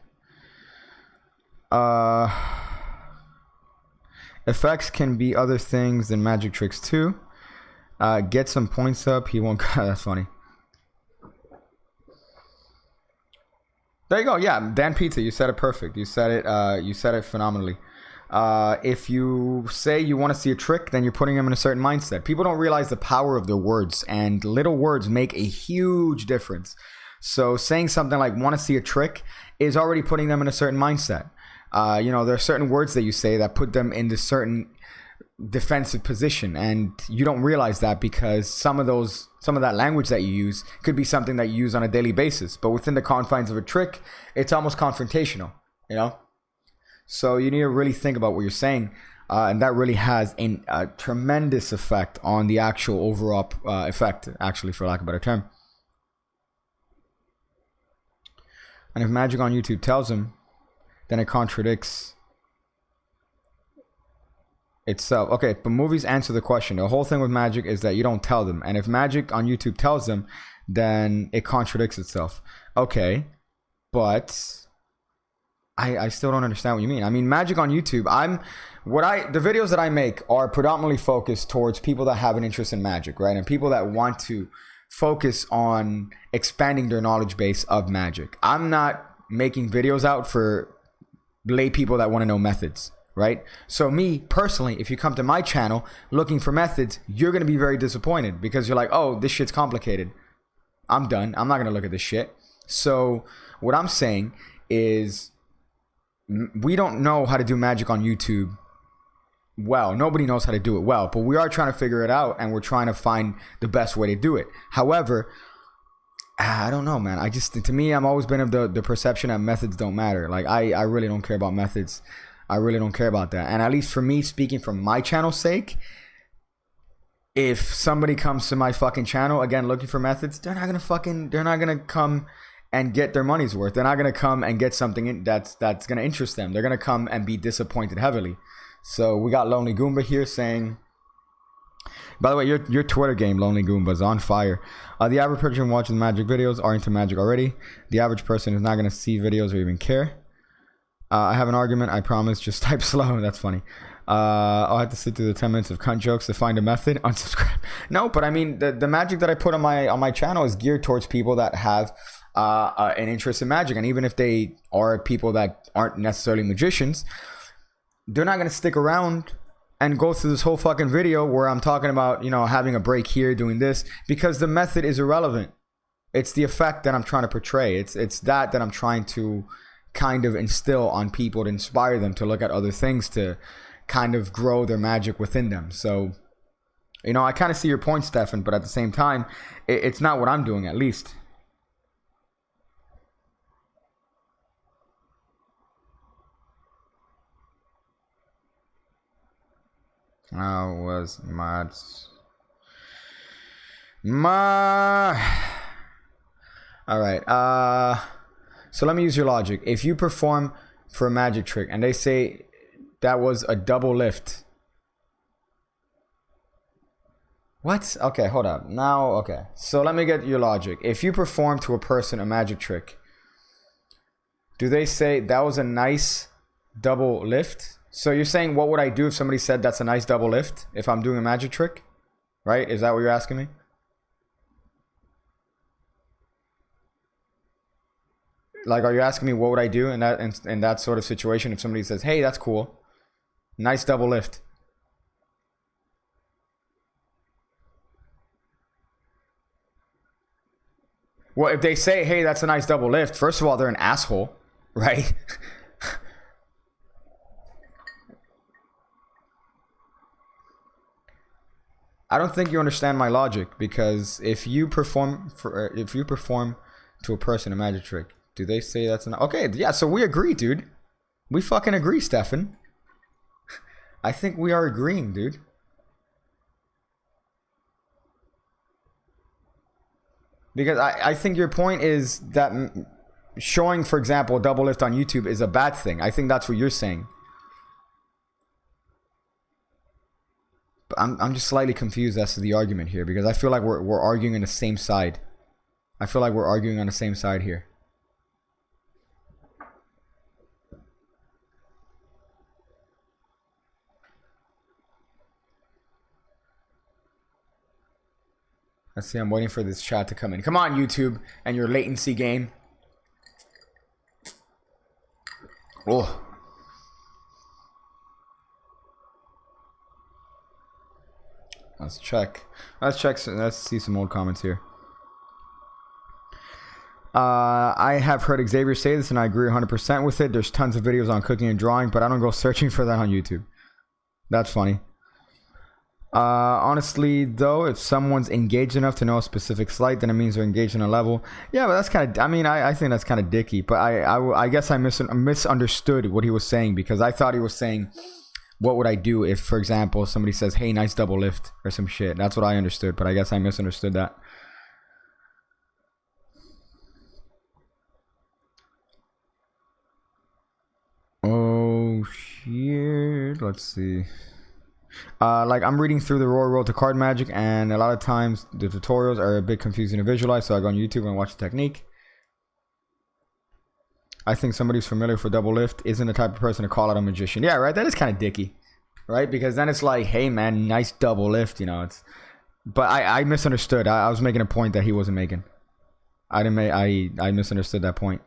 Effects can be other things than magic tricks too. Get some points up. He won't. That's funny. There you go. Yeah, Dan Pizza, you said it perfect. You said it. You said it phenomenally. If you say you want to see a trick, then you're putting them in a certain mindset. People don't realize the power of their words, and little words make a huge difference. So saying something like "want to see a trick" is already putting them in a certain mindset. You know, there are certain words that you say that put them into certain defensive position, and you don't realize that because some of that language that you use could be something that you use on a daily basis, but within the confines of a trick, it's almost confrontational, you know. So you need to really think about what you're saying, and that really has a tremendous effect on the actual overall effect, actually, for lack of a better term. And if magic on YouTube tells him, then it contradicts itself. Okay, but movies answer the question. The whole thing with magic is that you don't tell them, and if magic on YouTube tells them, then it contradicts itself. Okay, but I still don't understand what you mean. I mean, magic on YouTube, the videos that I make are predominantly focused towards people that have an interest in magic, right? And people that want to focus on expanding their knowledge base of magic. I'm not making videos out for lay people that want to know methods, right? So me personally, if you come to my channel looking for methods, you're going to be very disappointed because you're like, oh, this shit's complicated. I'm done. I'm not going to look at this shit. So what I'm saying is we don't know how to do magic on YouTube well. Nobody knows how to do it well, but we are trying to figure it out, and we're trying to find the best way to do it. However, I don't know, man. To me, I've always been of the perception that methods don't matter. Like, I really don't care about methods. I really don't care about that. And at least for me, speaking from my channel's sake, if somebody comes to my fucking channel, again, looking for methods, they're not gonna come and get their money's worth. They're not gonna come and get something that's gonna interest them. They're gonna come and be disappointed heavily. So we got Lonely Goomba here saying, by the way, your Twitter game, Lonely Goomba, is on fire. The average person watching magic videos are into magic already. The average person is not going to see videos or even care. I have an argument, I promise. Just type slow. That's funny. I'll have to sit through the 10 minutes of cunt jokes to find a method. Unsubscribe. No, but I mean, the magic that I put on my channel is geared towards people that have an interest in magic. And even if they are people that aren't necessarily magicians, they're not going to stick around and go through this whole fucking video where I'm talking about, you know, having a break here, doing this, because the method is irrelevant. It's the effect that I'm trying to portray. It's that I'm trying to kind of instill on people to inspire them to look at other things, to kind of grow their magic within them. So, you know, I kind of see your point, Stefan, but at the same time, it's not what I'm doing, at least. How was my... Alright, so let me use your logic. If you perform for a magic trick and they say that was a double lift... What? Okay, hold up. Now, okay. So let me get your logic. If you perform to a person a magic trick, do they say that was a nice double lift? So you're saying, what would I do if somebody said that's a nice double lift if I'm doing a magic trick? Right? Is that what you're asking me? Like, are you asking me what would I do in that sort of situation if somebody says, hey, that's cool. Nice double lift. Well, if they say, hey, that's a nice double lift, first of all, they're an asshole, right? I don't think you understand my logic, because if you perform to a person a magic trick, do they say that's an... Okay, yeah, so we agree, dude. We fucking agree, Stefan. I think we are agreeing, dude. Because I think your point is that showing, for example, a double lift on YouTube is a bad thing. I think that's what you're saying. But I'm just slightly confused as to the argument here, because I feel like we're arguing on the same side. I feel like we're arguing on the same side here. Let's see, I'm waiting for this chat to come in. Come on, YouTube, and your latency game. Oh. Let's check. Let's see some old comments here. I have heard Xavier say this, and I agree 100% with it. There's tons of videos on cooking and drawing, but I don't go searching for that on YouTube. That's funny. Honestly, though, if someone's engaged enough to know a specific slight, then it means they're engaged in a level. Yeah, but that's kind of... I mean, I think that's kind of dicky. But I guess I misunderstood what he was saying, because I thought he was saying, what would I do if, for example, somebody says, hey, nice double lift, or some shit. That's what I understood, but I guess I misunderstood that. Oh, shit. Let's see. Like, I'm reading through the Royal Road to Card Magic, and a lot of times the tutorials are a bit confusing to visualize, so I go on YouTube and watch the technique. I think somebody who's familiar with double lift isn't the type of person to call out a magician. Yeah, right? That is kind of dicky, right? Because then it's like, hey, man, nice double lift, you know. It's... But I misunderstood. I was making a point that he wasn't making. I misunderstood that point.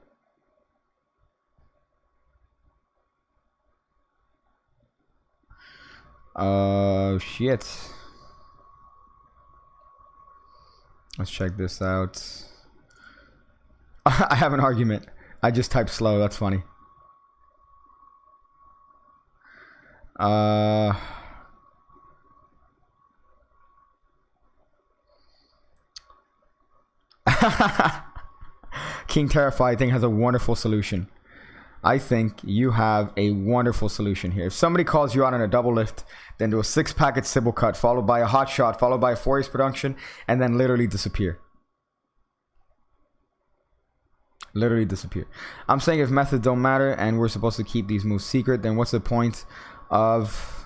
Shit. Let's check this out. I have an argument. I just typed slow. That's funny. King Terrified thing has a wonderful solution. I think you have a wonderful solution here. If somebody calls you out on a double lift, then do a 6-packet Sybil cut, followed by a hot shot, followed by a 4-ace production, and then literally disappear. Literally disappear. I'm saying if methods don't matter and we're supposed to keep these moves secret, then what's the point of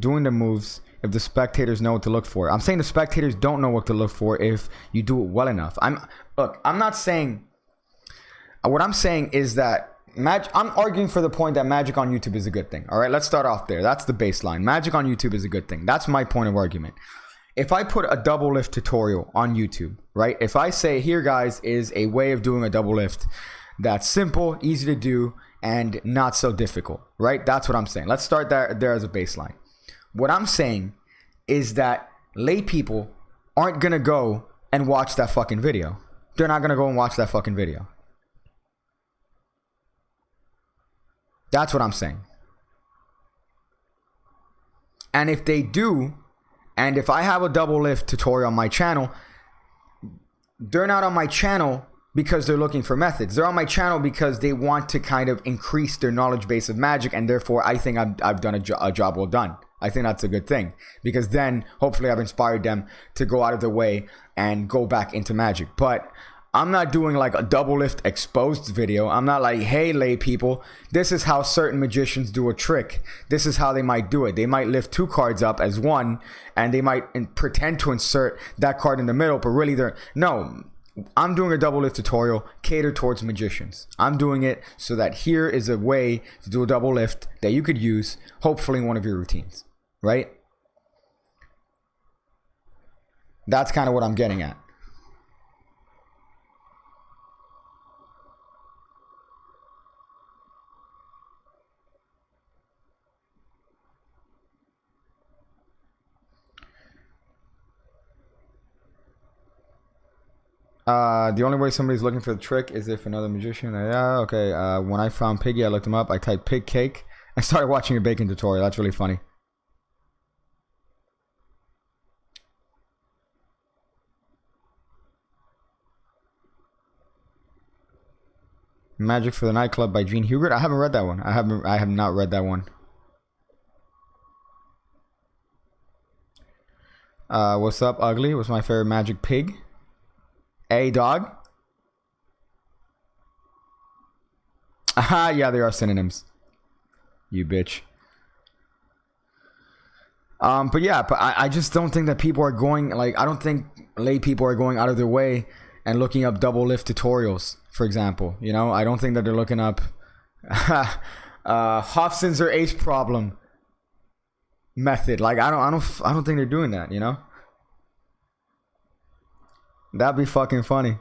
doing the moves if the spectators know what to look for? I'm saying the spectators don't know what to look for if you do it well enough. I'm not saying... What I'm saying is that I'm arguing for the point that magic on YouTube is a good thing. All right, let's start off there. That's the baseline. Magic on YouTube is a good thing. That's my point of argument. If I put a double lift tutorial on YouTube, right? If I say, here, guys, is a way of doing a double lift that's simple, easy to do, and not so difficult, right? That's what I'm saying. Let's start there as a baseline. What I'm saying is that lay people aren't going to go and watch that fucking video. They're not going to go and watch that fucking video. That's what I'm saying. And if they do, and if I have a double lift tutorial on my channel, they're not on my channel because they're looking for methods. They're on my channel because they want to kind of increase their knowledge base of magic, and therefore I think I've done a job well done. I think that's a good thing, because then hopefully I've inspired them to go out of their way and go back into magic. But I'm not doing like a double lift exposed video. I'm not like, hey, lay people, this is how certain magicians do a trick. This is how they might do it. They might lift 2 cards up as one, and they might pretend to insert that card in the middle, but really no. I'm doing a double lift tutorial catered towards magicians. I'm doing it so that here is a way to do a double lift that you could use, hopefully in one of your routines, right? That's kind of what I'm getting at. The only way somebody's looking for the trick is if another magician. Yeah, okay. When I found Piggy, I looked him up. I typed pig cake and started watching a baking tutorial. That's really funny. Magic for the Nightclub by Gene Heegaard. I haven't read that one. I have not read that one. What's up, Ugly? What's my favorite magic pig? A dog. Aha, yeah, there are synonyms. You bitch. But yeah, but I just don't think that people are going, like, I don't think lay people are going out of their way and looking up double lift tutorials, for example. You know, I don't think that they're looking up Hofson's or ace problem method. Like, I don't think they're doing that, you know? That'd be fucking funny.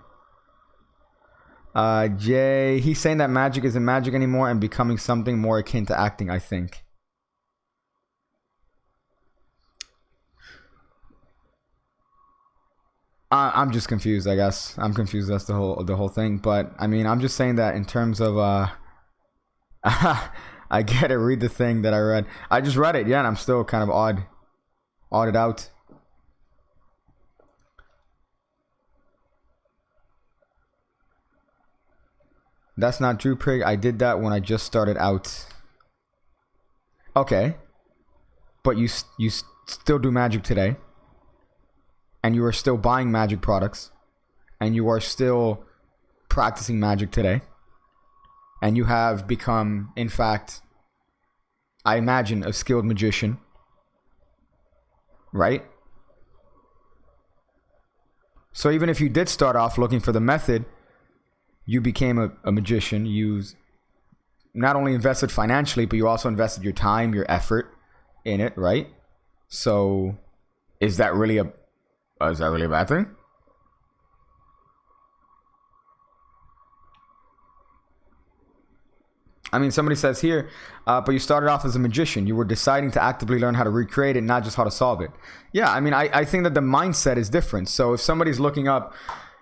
Jay, he's saying that magic isn't magic anymore and becoming something more akin to acting, I think. I'm just confused, I guess. I'm confused. That's the whole thing. But I mean, I'm just saying that in terms of I get it. Read the thing that I read. I just read it, yeah, and I'm still kind of odded out. That's not true, Prig. I did that when I just started out. Okay. But you still do magic today. And you are still buying magic products. And you are still practicing magic today. And you have become, in fact, I imagine, a skilled magician. Right? So even if you did start off looking for the method, you became a magician. You not only invested financially, but you also invested your time, your effort in it, right? So, is that really a bad thing? I mean, somebody says here, but you started off as a magician. You were deciding to actively learn how to recreate it, not just how to solve it. Yeah, I mean, I think that the mindset is different. So if somebody's looking up,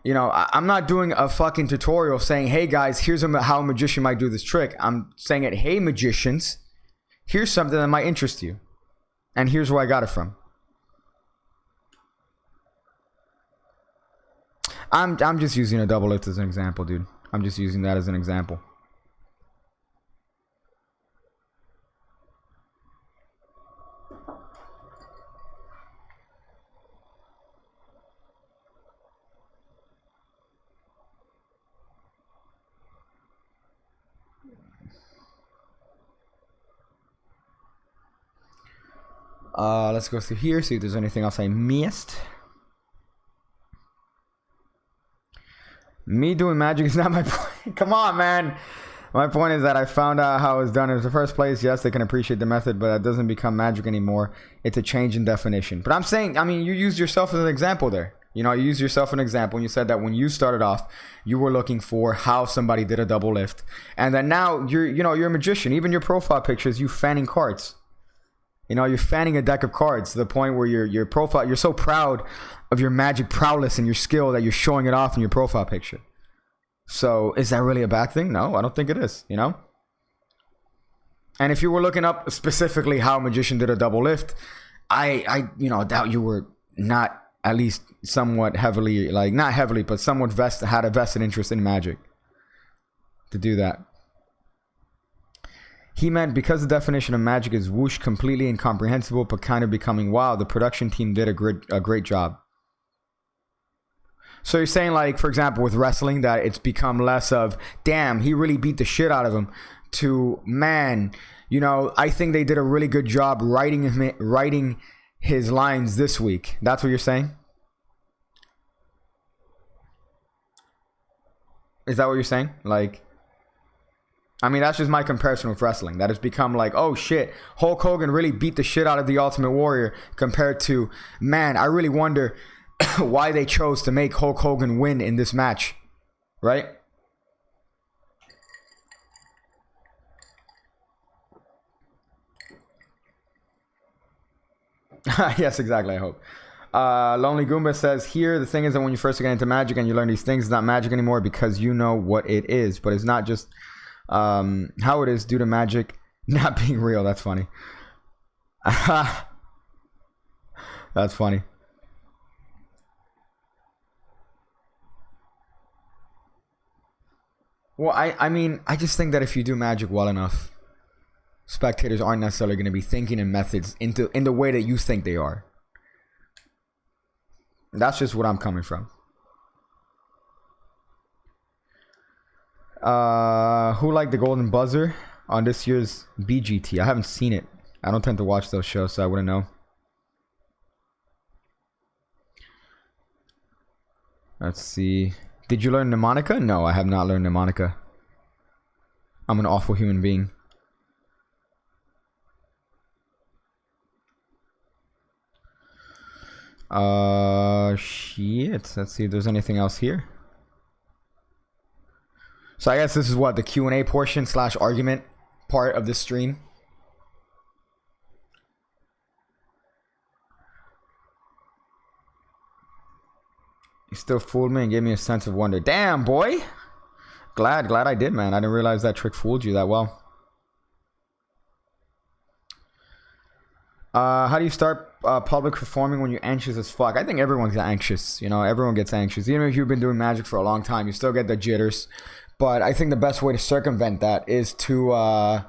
you know, I'm not doing a fucking tutorial saying, hey guys, here's how a magician might do this trick. I'm saying it, hey magicians, here's something that might interest you. And here's where I got it from. I'm just using a double lift as an example, dude. I'm just using that as an example. Let's go through here, see if there's anything else I missed. Me doing magic is not my point. Come on, man. My point is that I found out how it's done in the first place. Yes, they can appreciate the method, but that doesn't become magic anymore. It's a change in definition. But I'm saying, I mean, you used yourself as an example there. You know, you used yourself as an example, and you said that when you started off, you were looking for how somebody did a double lift. And then now you're a magician. Even your profile pictures, you fanning cards. You know, you're fanning a deck of cards to the point where your profile, you're so proud of your magic prowess and your skill that you're showing it off in your profile picture. So is that really a bad thing? No, I don't think it is, you know? And if you were looking up specifically how Magician did a double lift, I doubt you were not at least somewhat heavily, like not heavily, but somewhat had a vested interest in Magic to do that. He meant because the definition of Magic is whoosh, completely incomprehensible, but kind of becoming wow. The production team did a great job. So you're saying, like, for example, with wrestling, that it's become less of, damn, he really beat the shit out of him, to, man, I think they did a really good job writing his lines this week. That's what you're saying? Is that what you're saying? Like, I mean, that's just my comparison with wrestling. That has become like, oh shit, Hulk Hogan really beat the shit out of the Ultimate Warrior, compared to, man, I really wonder why they chose to make Hulk Hogan win in this match, right? Yes, exactly, I hope. Lonely Goomba says, here, the thing is that when you first get into Magic and you learn these things, it's not Magic anymore because you know what it is. But it's not just how it is due to Magic not being real. That's funny. That's funny. Well, I mean, I just think that if you do Magic well enough, spectators aren't necessarily going to be thinking in methods in the way that you think they are. That's just what I'm coming from. Who liked the Golden Buzzer on this year's BGT? I haven't seen it. I don't tend to watch those shows, so I wouldn't know. Let's see. Did you learn mnemonica? No, I have not learned mnemonica. I'm an awful human being. Shit. Let's see if there's anything else here. So I guess this is what, the Q&A portion / argument part of this stream. You still fooled me and gave me a sense of wonder. Damn, boy. Glad I did, man. I didn't realize that trick fooled you that well. How do you start public performing when you're anxious as fuck? I think everyone's anxious. Everyone gets anxious. Even if you've been doing Magic for a long time, you still get the jitters. But I think the best way to circumvent that is to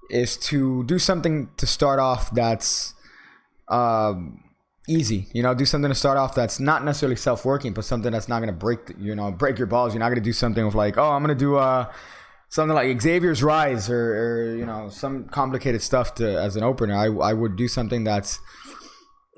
do something to start off that's easy. Do something to start off that's not necessarily self-working, but something that's not going to break your balls. You're not going to do something with like, oh, I'm going to do something like Xavier's Rise or some complicated stuff as an opener. I would do something that's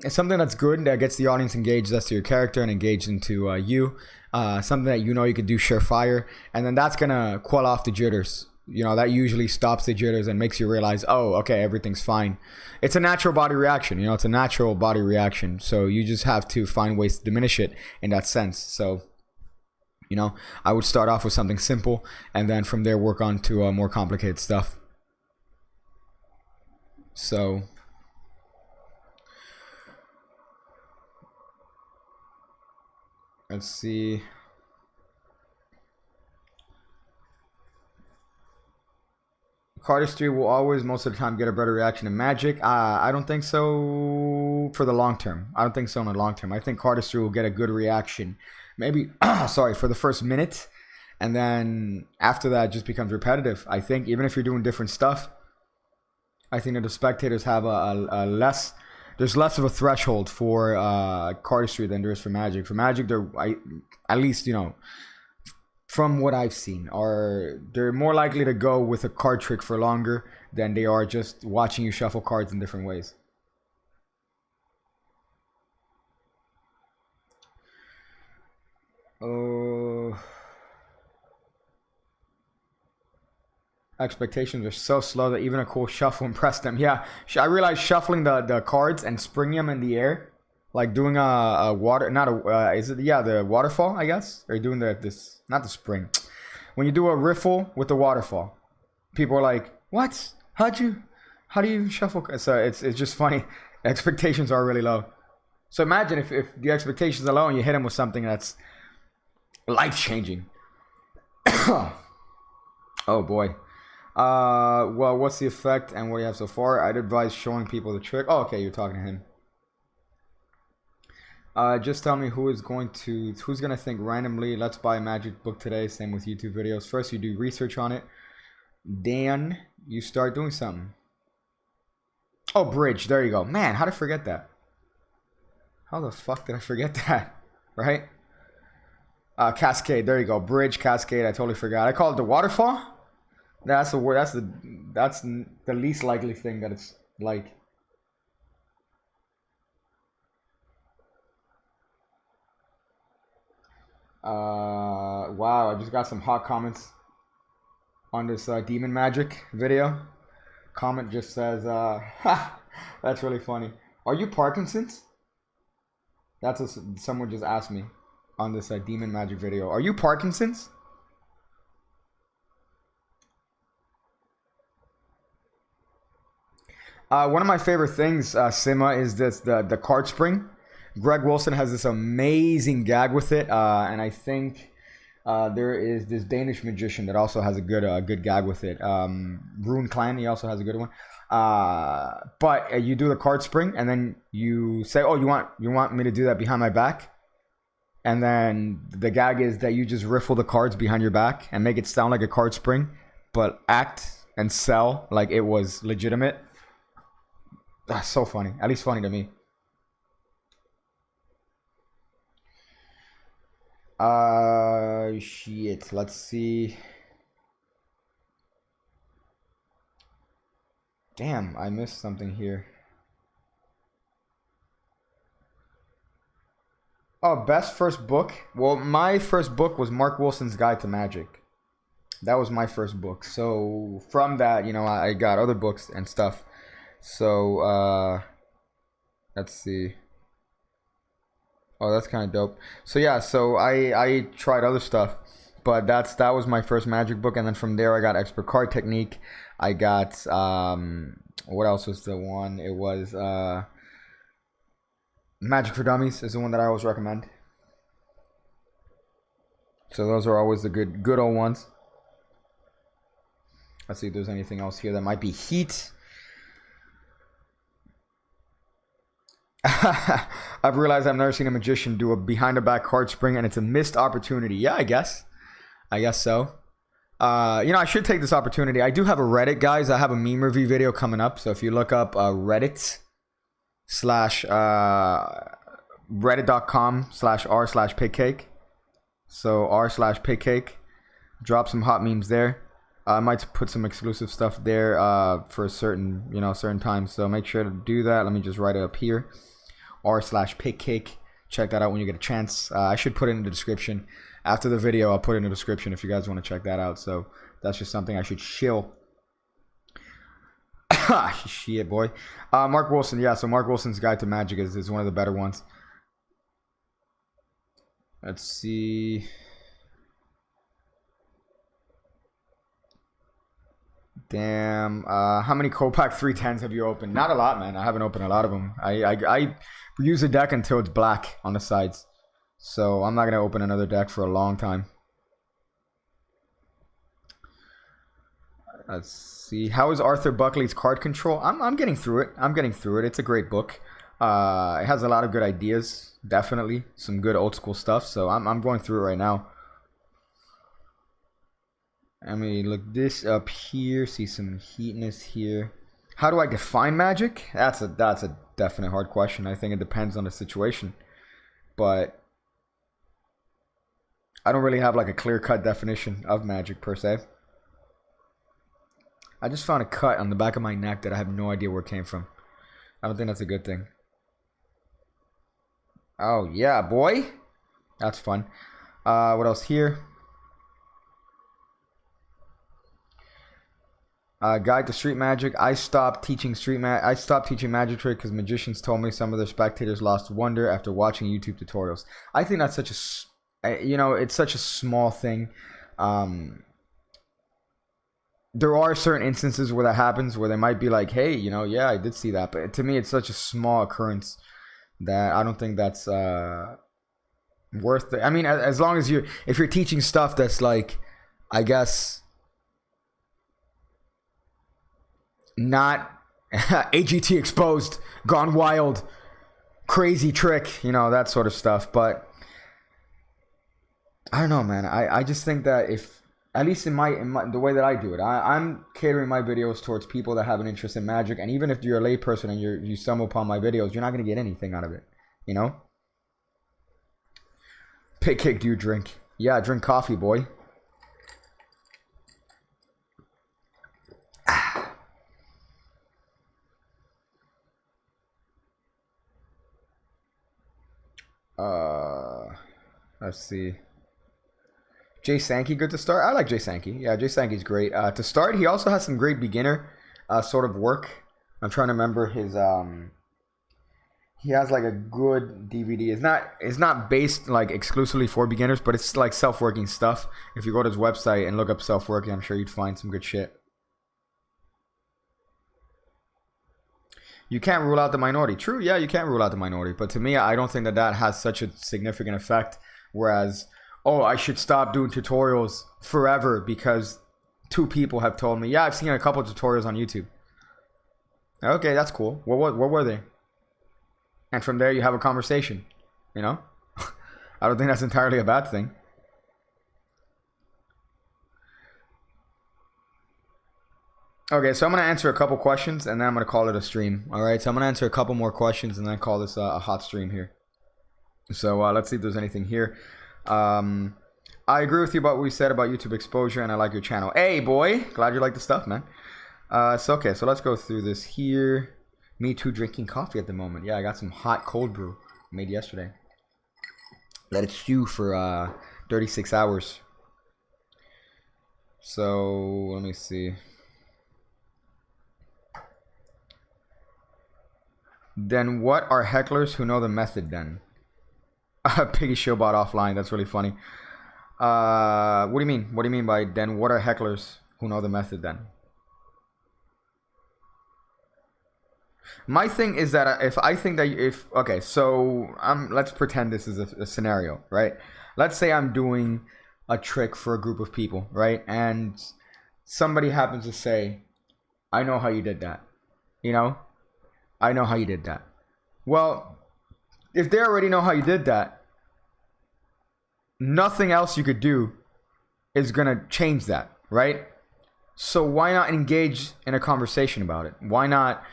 good, that gets the audience engaged as to your character and engaged into you. Something that you could do surefire, and then that's gonna quell off the jitters. That usually stops the jitters and makes you realize, oh, okay, everything's fine. It's a natural body reaction. It's a natural body reaction. So you just have to find ways to diminish it in that sense. So I would start off with something simple, and then from there work on to more complicated stuff. So let's see. Cardistry will always, most of the time, get a better reaction in Magic. I don't think so for the long term. I don't think so in the long term. I think cardistry will get a good reaction. Maybe, for the first minute. And then after that, it just becomes repetitive. I think even if you're doing different stuff, I think that the spectators have there's less of a threshold for cardistry than there is for Magic. For Magic, at least, from what I've seen, they're more likely to go with a card trick for longer than they are just watching you shuffle cards in different ways. Expectations are so slow that even a cool shuffle impressed them. Yeah, I realized shuffling the cards and springing them in the air, like doing a water, the waterfall, I guess, or doing not the spring. When you do a riffle with the waterfall, people are like, "What? How do you shuffle?" So it's just funny. Expectations are really low. So imagine if the expectations are low and you hit them with something that's life changing. Oh boy. Well, what's the effect and what do you have so far? I'd advise showing people the trick. Oh, okay, you're talking to him. Just tell me who's gonna think randomly. Let's buy a magic book today. Same with YouTube videos. First, you do research on it. Then you start doing something. Oh, bridge. There you go. Man, how did I forget that? How the fuck did I forget that? Right? Cascade. There you go. Bridge, cascade. I totally forgot. I call it the waterfall. That's the word. That's the least likely thing that it's like. Wow, I just got some hot comments on this demon magic video. Comment just says, ha, that's really funny. Are you Parkinson's? That's what someone just asked me on this demon magic video. Are you Parkinson's? One of my favorite things, Sima, is the card spring. Greg Wilson has this amazing gag with it, and I think there is this Danish magician that also has a good gag with it. Rune Clan, he also has a good one. But you do the card spring, and then you say, "Oh, you want me to do that behind my back?" And then the gag is that you just riffle the cards behind your back and make it sound like a card spring, but act and sell like it was legitimate. That's so funny. At least funny to me. Shit. Let's see. Damn, I missed something here. Oh, best first book? Well, my first book was Mark Wilson's Guide to Magic. That was my first book. So from that, you know, I got other books and stuff. So, let's see. Oh, that's kind of dope. So yeah, so I tried other stuff, but that was my first magic book, and then from there I got Expert Card Technique. I got what else was the one? It was Magic for Dummies is the one that I always recommend. So those are always the good old ones. Let's see if there's anything else here that might be heat. I've realized I've never seen a magician do a behind the back card spring, and it's a missed opportunity. Yeah, I guess so. You know, I should take this opportunity. I do have a Reddit, guys. I have a meme review video coming up. So if you look up Reddit / reddit.com/r/pigcake. So r/pigcake. Drop some hot memes there. I might put some exclusive stuff there for certain times. So make sure to do that. Let me just write it up here. r/pigcake. Check that out when you get a chance. I should put it in the description. After the video, I'll put it in the description if you guys want to check that out. So that's just something I should shill. Shit, boy. Mark Wilson. Yeah, so Mark Wilson's Guide to Magic is one of the better ones. Let's see. Damn. How many Copac 310s have you opened? Not a lot, man. I haven't opened a lot of them. I use a deck until it's black on the sides. So I'm not going to open another deck for a long time. Let's see. How is Arthur Buckley's card control? I'm getting through it. It's a great book. It has a lot of good ideas. Definitely. Some good old school stuff. So I'm going through it right now. Let me look this up here. See some heatness here. How do I define magic? That's a definite hard question. I think it depends on the situation. But I don't really have like a clear-cut definition of magic per se. I just found a cut on the back of my neck that I have no idea where it came from. I don't think that's a good thing. Oh, yeah, boy. That's fun. What else here? Guide to Street Magic. I stopped teaching magic trick because magicians told me some of their spectators lost wonder after watching YouTube tutorials. I think that's such it's such a small thing. There are certain instances where that happens, where they might be like, hey, yeah, I did see that. But to me, it's such a small occurrence that I don't think that's worth it. I mean, as long as if you're teaching stuff that's like, I guess, not AGT exposed, gone wild, crazy trick, you know, that sort of stuff. But I don't know, man. I just think that if, at least in my the way that I do it, I'm catering my videos towards people that have an interest in Magic. And even if you're a layperson and you stumble upon my videos, you're not going to get anything out of it, you know? Pig cake, do you drink? Yeah, drink coffee, boy. Let's see. Jay Sankey, good to start. I like Jay Sankey. Yeah, Jay Sankey's great. To start, he also has some great beginner sort of work. I'm trying to remember his he has like a good DVD. It's not based like exclusively for beginners, but it's like self-working stuff. If you go to his website and look up self-working, I'm sure you'd find some good shit. You can't rule out the minority. True, yeah, you can't rule out the minority. But to me, I don't think that has such a significant effect. Whereas, oh, I should stop doing tutorials forever because 2 people have told me, yeah, I've seen a couple tutorials on YouTube. Okay, that's cool. What were they? And from there, you have a conversation. You know? I don't think that's entirely a bad thing. Okay, so I'm going to answer a couple questions and then I'm going to call it a stream. Alright, so I'm going to answer a couple more questions and then call this a hot stream here. So let's see if there's anything here. I agree with you about what you said about YouTube exposure and I like your channel. Hey, boy! Glad you like the stuff, man. So let's go through this here. Me too, drinking coffee at the moment. Yeah, I got some hot cold brew made yesterday. Let it stew for 36 hours. So, let me see. Then what are hecklers who know the method then? Piggy Showbot offline. That's really funny. What do you mean? What do you mean by then what are hecklers who know the method then? My thing is that okay, so let's pretend this is a scenario, right? Let's say I'm doing a trick for a group of people, right? And somebody happens to say, I know how you did that. You know? I know how you did that. Well, if they already know how you did that, nothing else you could do is going to change that, right? So why not engage in a conversation about it? Why not,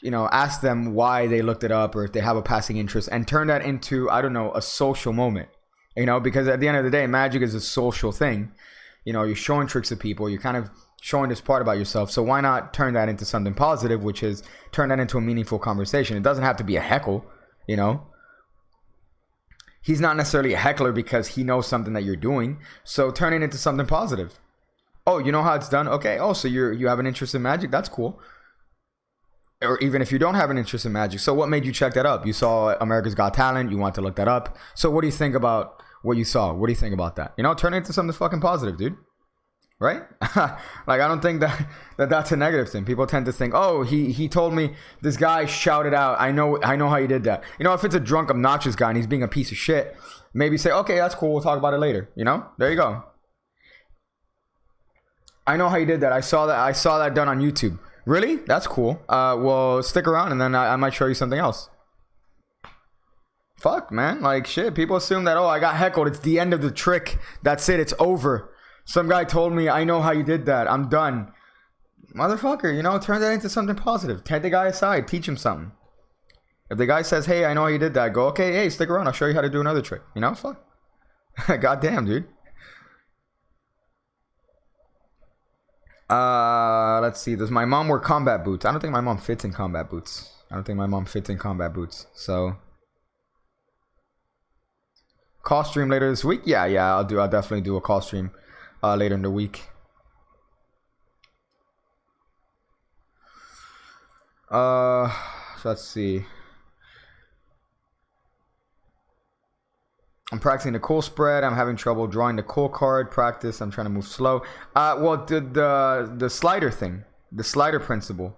ask them why they looked it up or if they have a passing interest and turn that into, I don't know, a social moment, because at the end of the day, Magic is a social thing. You're showing tricks to people. You're kind of showing this part about yourself. So why not turn that into something positive, which is turn that into a meaningful conversation? It doesn't have to be a heckle, He's not necessarily a heckler because he knows something that you're doing. So turn it into something positive. Oh, you know how it's done? Okay. Oh, so you have an interest in Magic? That's cool. Or even if you don't have an interest in Magic. So what made you check that up? You saw America's Got Talent. You want to look that up. So what do you think about what you saw? What do you think about that? Turn it into something fucking positive, dude. Right? Like, I don't think that's a negative thing. People tend to think, oh, he told me, this guy shouted out, I know how you did that. If it's a drunk, obnoxious guy and he's being a piece of shit, maybe say, okay, that's cool, we'll talk about it later. There you go. I know how you did that. I saw that done on YouTube. Really? That's cool. Well, stick around and then I might show you something else. Fuck, man. Like, shit. People assume that, oh, I got heckled. It's the end of the trick. That's it. It's over. Some guy told me, I know how you did that. I'm done. Motherfucker, turn that into something positive. Take the guy aside. Teach him something. If the guy says, hey, I know how you did that, go, okay, hey, stick around. I'll show you how to do another trick. Fuck. Goddamn, dude. Let's see. Does my mom wear combat boots? I don't think my mom fits in combat boots. So, call stream later this week? Yeah, I'll definitely do a call stream later in the week. So let's see. I'm practicing the cool spread. I'm having trouble drawing the cool card. Practice. I'm trying to move slow. Well, the slider thing, the slider principle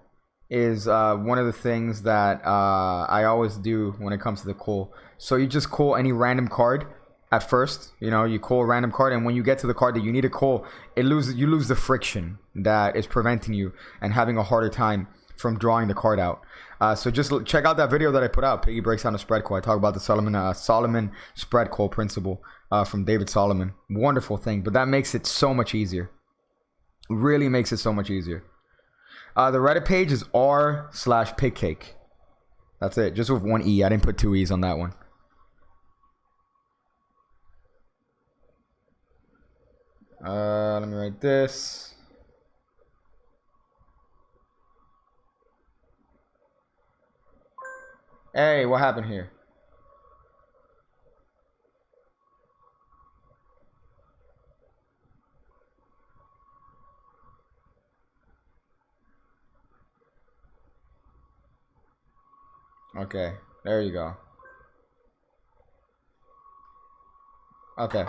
is one of the things that I always do when it comes to the cool. So you just call any random card at first. You know, you call a random card, and when you get to the card that you need to call, you lose the friction that is preventing you and having a harder time from drawing the card out. So just check out that video that I put out. Piggy breaks down a spread call. I talk about the Solomon spread call principle from David Solomon. Wonderful thing, but that makes it so much easier. Really makes it so much easier. The Reddit page is r/pigcake. That's it, just with one E. I didn't put two E's on that one. Let me write this. Hey, what happened here? Okay, there you go. Okay.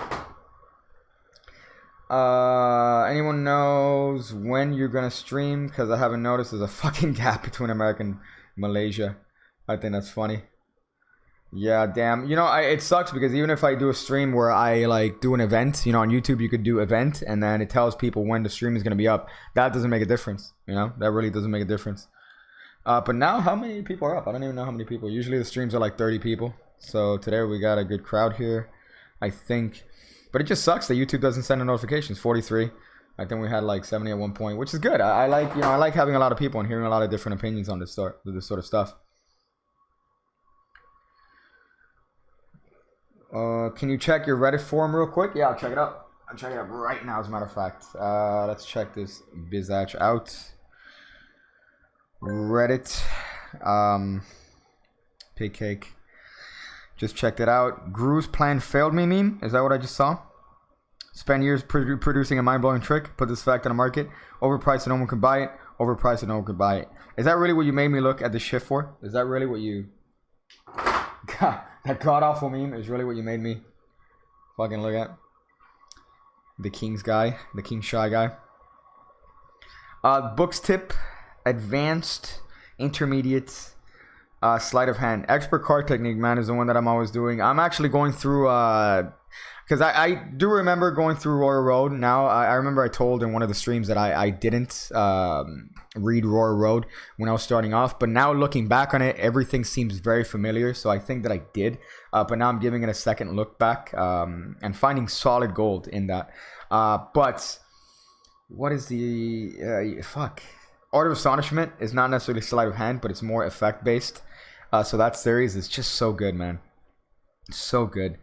Anyone knows when you're gonna stream? Because I haven't noticed there's a fucking gap between America and Malaysia. I think that's funny. Yeah, damn. You know, it sucks because even if I do a stream where I like do an event, you know, on YouTube you could do event and then it tells people when the stream is gonna be up. That doesn't make a difference. You know, that really doesn't make a difference. But now, how many people are up? I don't even know how many people. Usually the streams are like 30 people. So today we got a good crowd here, I think. But it just sucks that YouTube doesn't send the notifications. 43. I think we had like 70 at one point, which is good. I like, you know, I like having a lot of people and hearing a lot of different opinions on this sort of stuff. Can you check your Reddit forum real quick? Yeah, I'll check it out. I'll check it out right now, as a matter of fact. Let's check this bizatch out. Reddit. Pig cake. Just checked it out. Gru's plan failed me meme. Is that what I just saw? Spend years producing a mind-blowing trick. Put this fact on the market. Overpriced and no one could buy it. Overpriced and no one could buy it. Is that really what you made me look at this shit for? Is that really what you... God, that god-awful meme is really what you made me fucking look at? The King's guy. The King Shy guy. Books tip. Advanced. Intermediate. Sleight of hand. Expert card technique, man, is the one that I'm always doing. I'm actually going through... because I do remember going through Royal Road. Now, I remember I told in one of the streams that I didn't read Royal Road when I was starting off. But now looking back on it, everything seems very familiar. So I think that I did. But now I'm giving it a second look back and finding solid gold in that. But what is the... fuck. Art of Astonishment is not necessarily sleight of hand, but it's more effect-based. So that series is just so good, man. So good.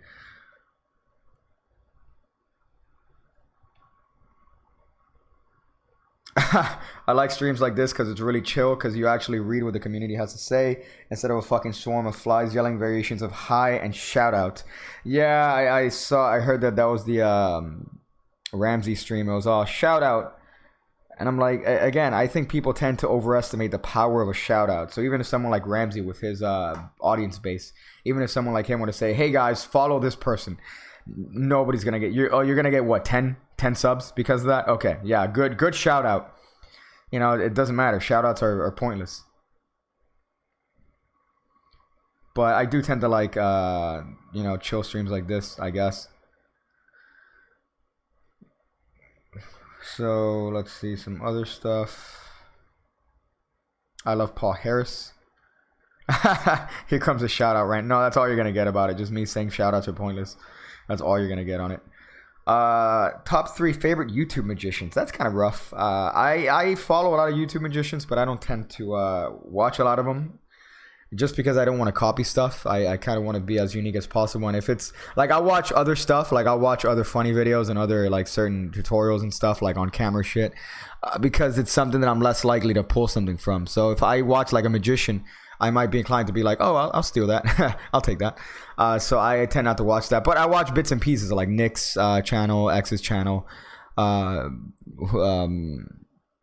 I like streams like this because it's really chill, because you actually read what the community has to say instead of a fucking swarm of flies yelling variations of hi and shout out. Yeah, I heard that was the Ramsey stream. It was all shout out. And I'm like, again, I think people tend to overestimate the power of a shout out. So even if someone like Ramsey with his audience base, even if someone like him were to say, hey guys, follow this person, nobody's gonna get you're gonna get what, 10 subs because of that? Okay, yeah, good shout out. You know, it doesn't matter. Shout outs are pointless. But I do tend to like you know, chill streams like this, I guess. So let's see some other stuff. I love Paul Harris. Here comes a shout out rant. No, that's all you're gonna get about it. Just me saying shout outs are pointless. That's all you're gonna get on it. Top 3 favorite YouTube magicians. That's kind of rough. I follow a lot of YouTube magicians, but I don't tend to watch a lot of them. Just because I don't want to copy stuff. I kind of want to be as unique as possible. And if it's like, I watch other stuff, like I'll watch other funny videos and other like certain tutorials and stuff like on camera shit, because it's something that I'm less likely to pull something from. So if I watch like a magician, I might be inclined to be like, oh, I'll steal that. I'll take that. So I tend not to watch that. But I watch bits and pieces like Nick's channel, X's channel. I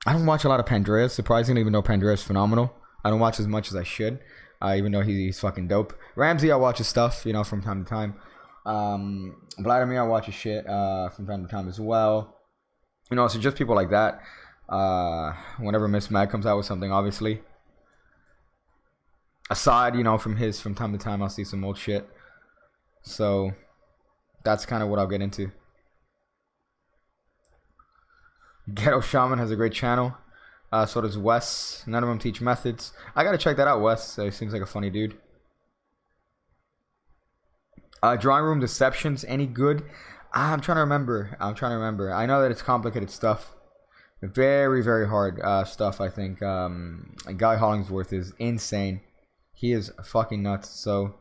don't watch a lot of Pandreas, surprisingly, even though Pandreas is phenomenal. I don't watch as much as I should. Even though he's fucking dope. Ramsey, I watch his stuff, you know, from time to time. Vladimir, I watch his shit from time to time as well. You know, so just people like that. Whenever Miss Mag comes out with something, obviously. Aside, you know, from time to time, I'll see some old shit. So, That's kind of what I'll get into. Ghetto Shaman has a great channel. So does Wes. None of them teach methods. I gotta check that out, Wes. He seems like a funny dude. Drawing room deceptions, any good? I'm trying to remember. I know that it's complicated stuff. Very, very hard stuff, I think. Guy Hollingsworth is insane. He is fucking nuts. So,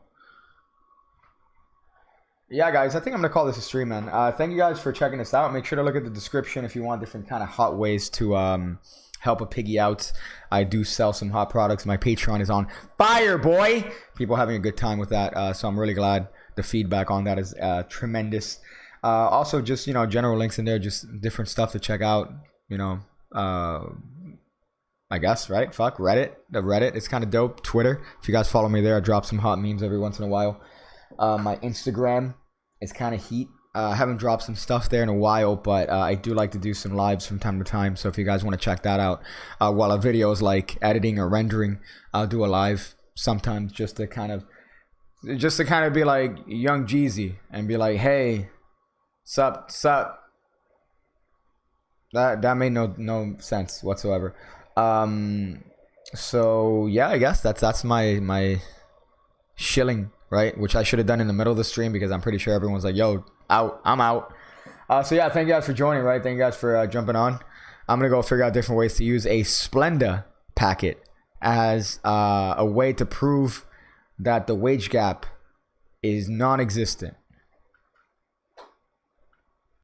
yeah, guys, I think I'm going to call this a stream, man. Thank you guys for checking this out. Make sure to look at the description if you want different kind of hot ways to help a piggy out. I do sell some hot products. My Patreon is on fire, boy. People having a good time with that. So I'm really glad. The feedback on that is tremendous. Also, just, you know, general links in there. Just different stuff to check out. You know, I guess, right? Fuck, Reddit. The Reddit is kind of dope. Twitter. If you guys follow me there, I drop some hot memes every once in a while. My Instagram is kind of heat. I haven't dropped some stuff there in a while, but I do like to do some lives from time to time. So if you guys want to check that out, while a video is like editing or rendering, I'll do a live sometimes just to kind of be like Young Jeezy and be like, hey, sup. That made no sense whatsoever. So yeah, I guess that's my shilling, right? Which I should have done in the middle of the stream because I'm pretty sure everyone's like, yo, I'm out. So yeah, thank you guys for joining, right? Thank you guys for jumping on. I'm gonna go figure out different ways to use a Splenda packet as a way to prove that the wage gap is non-existent.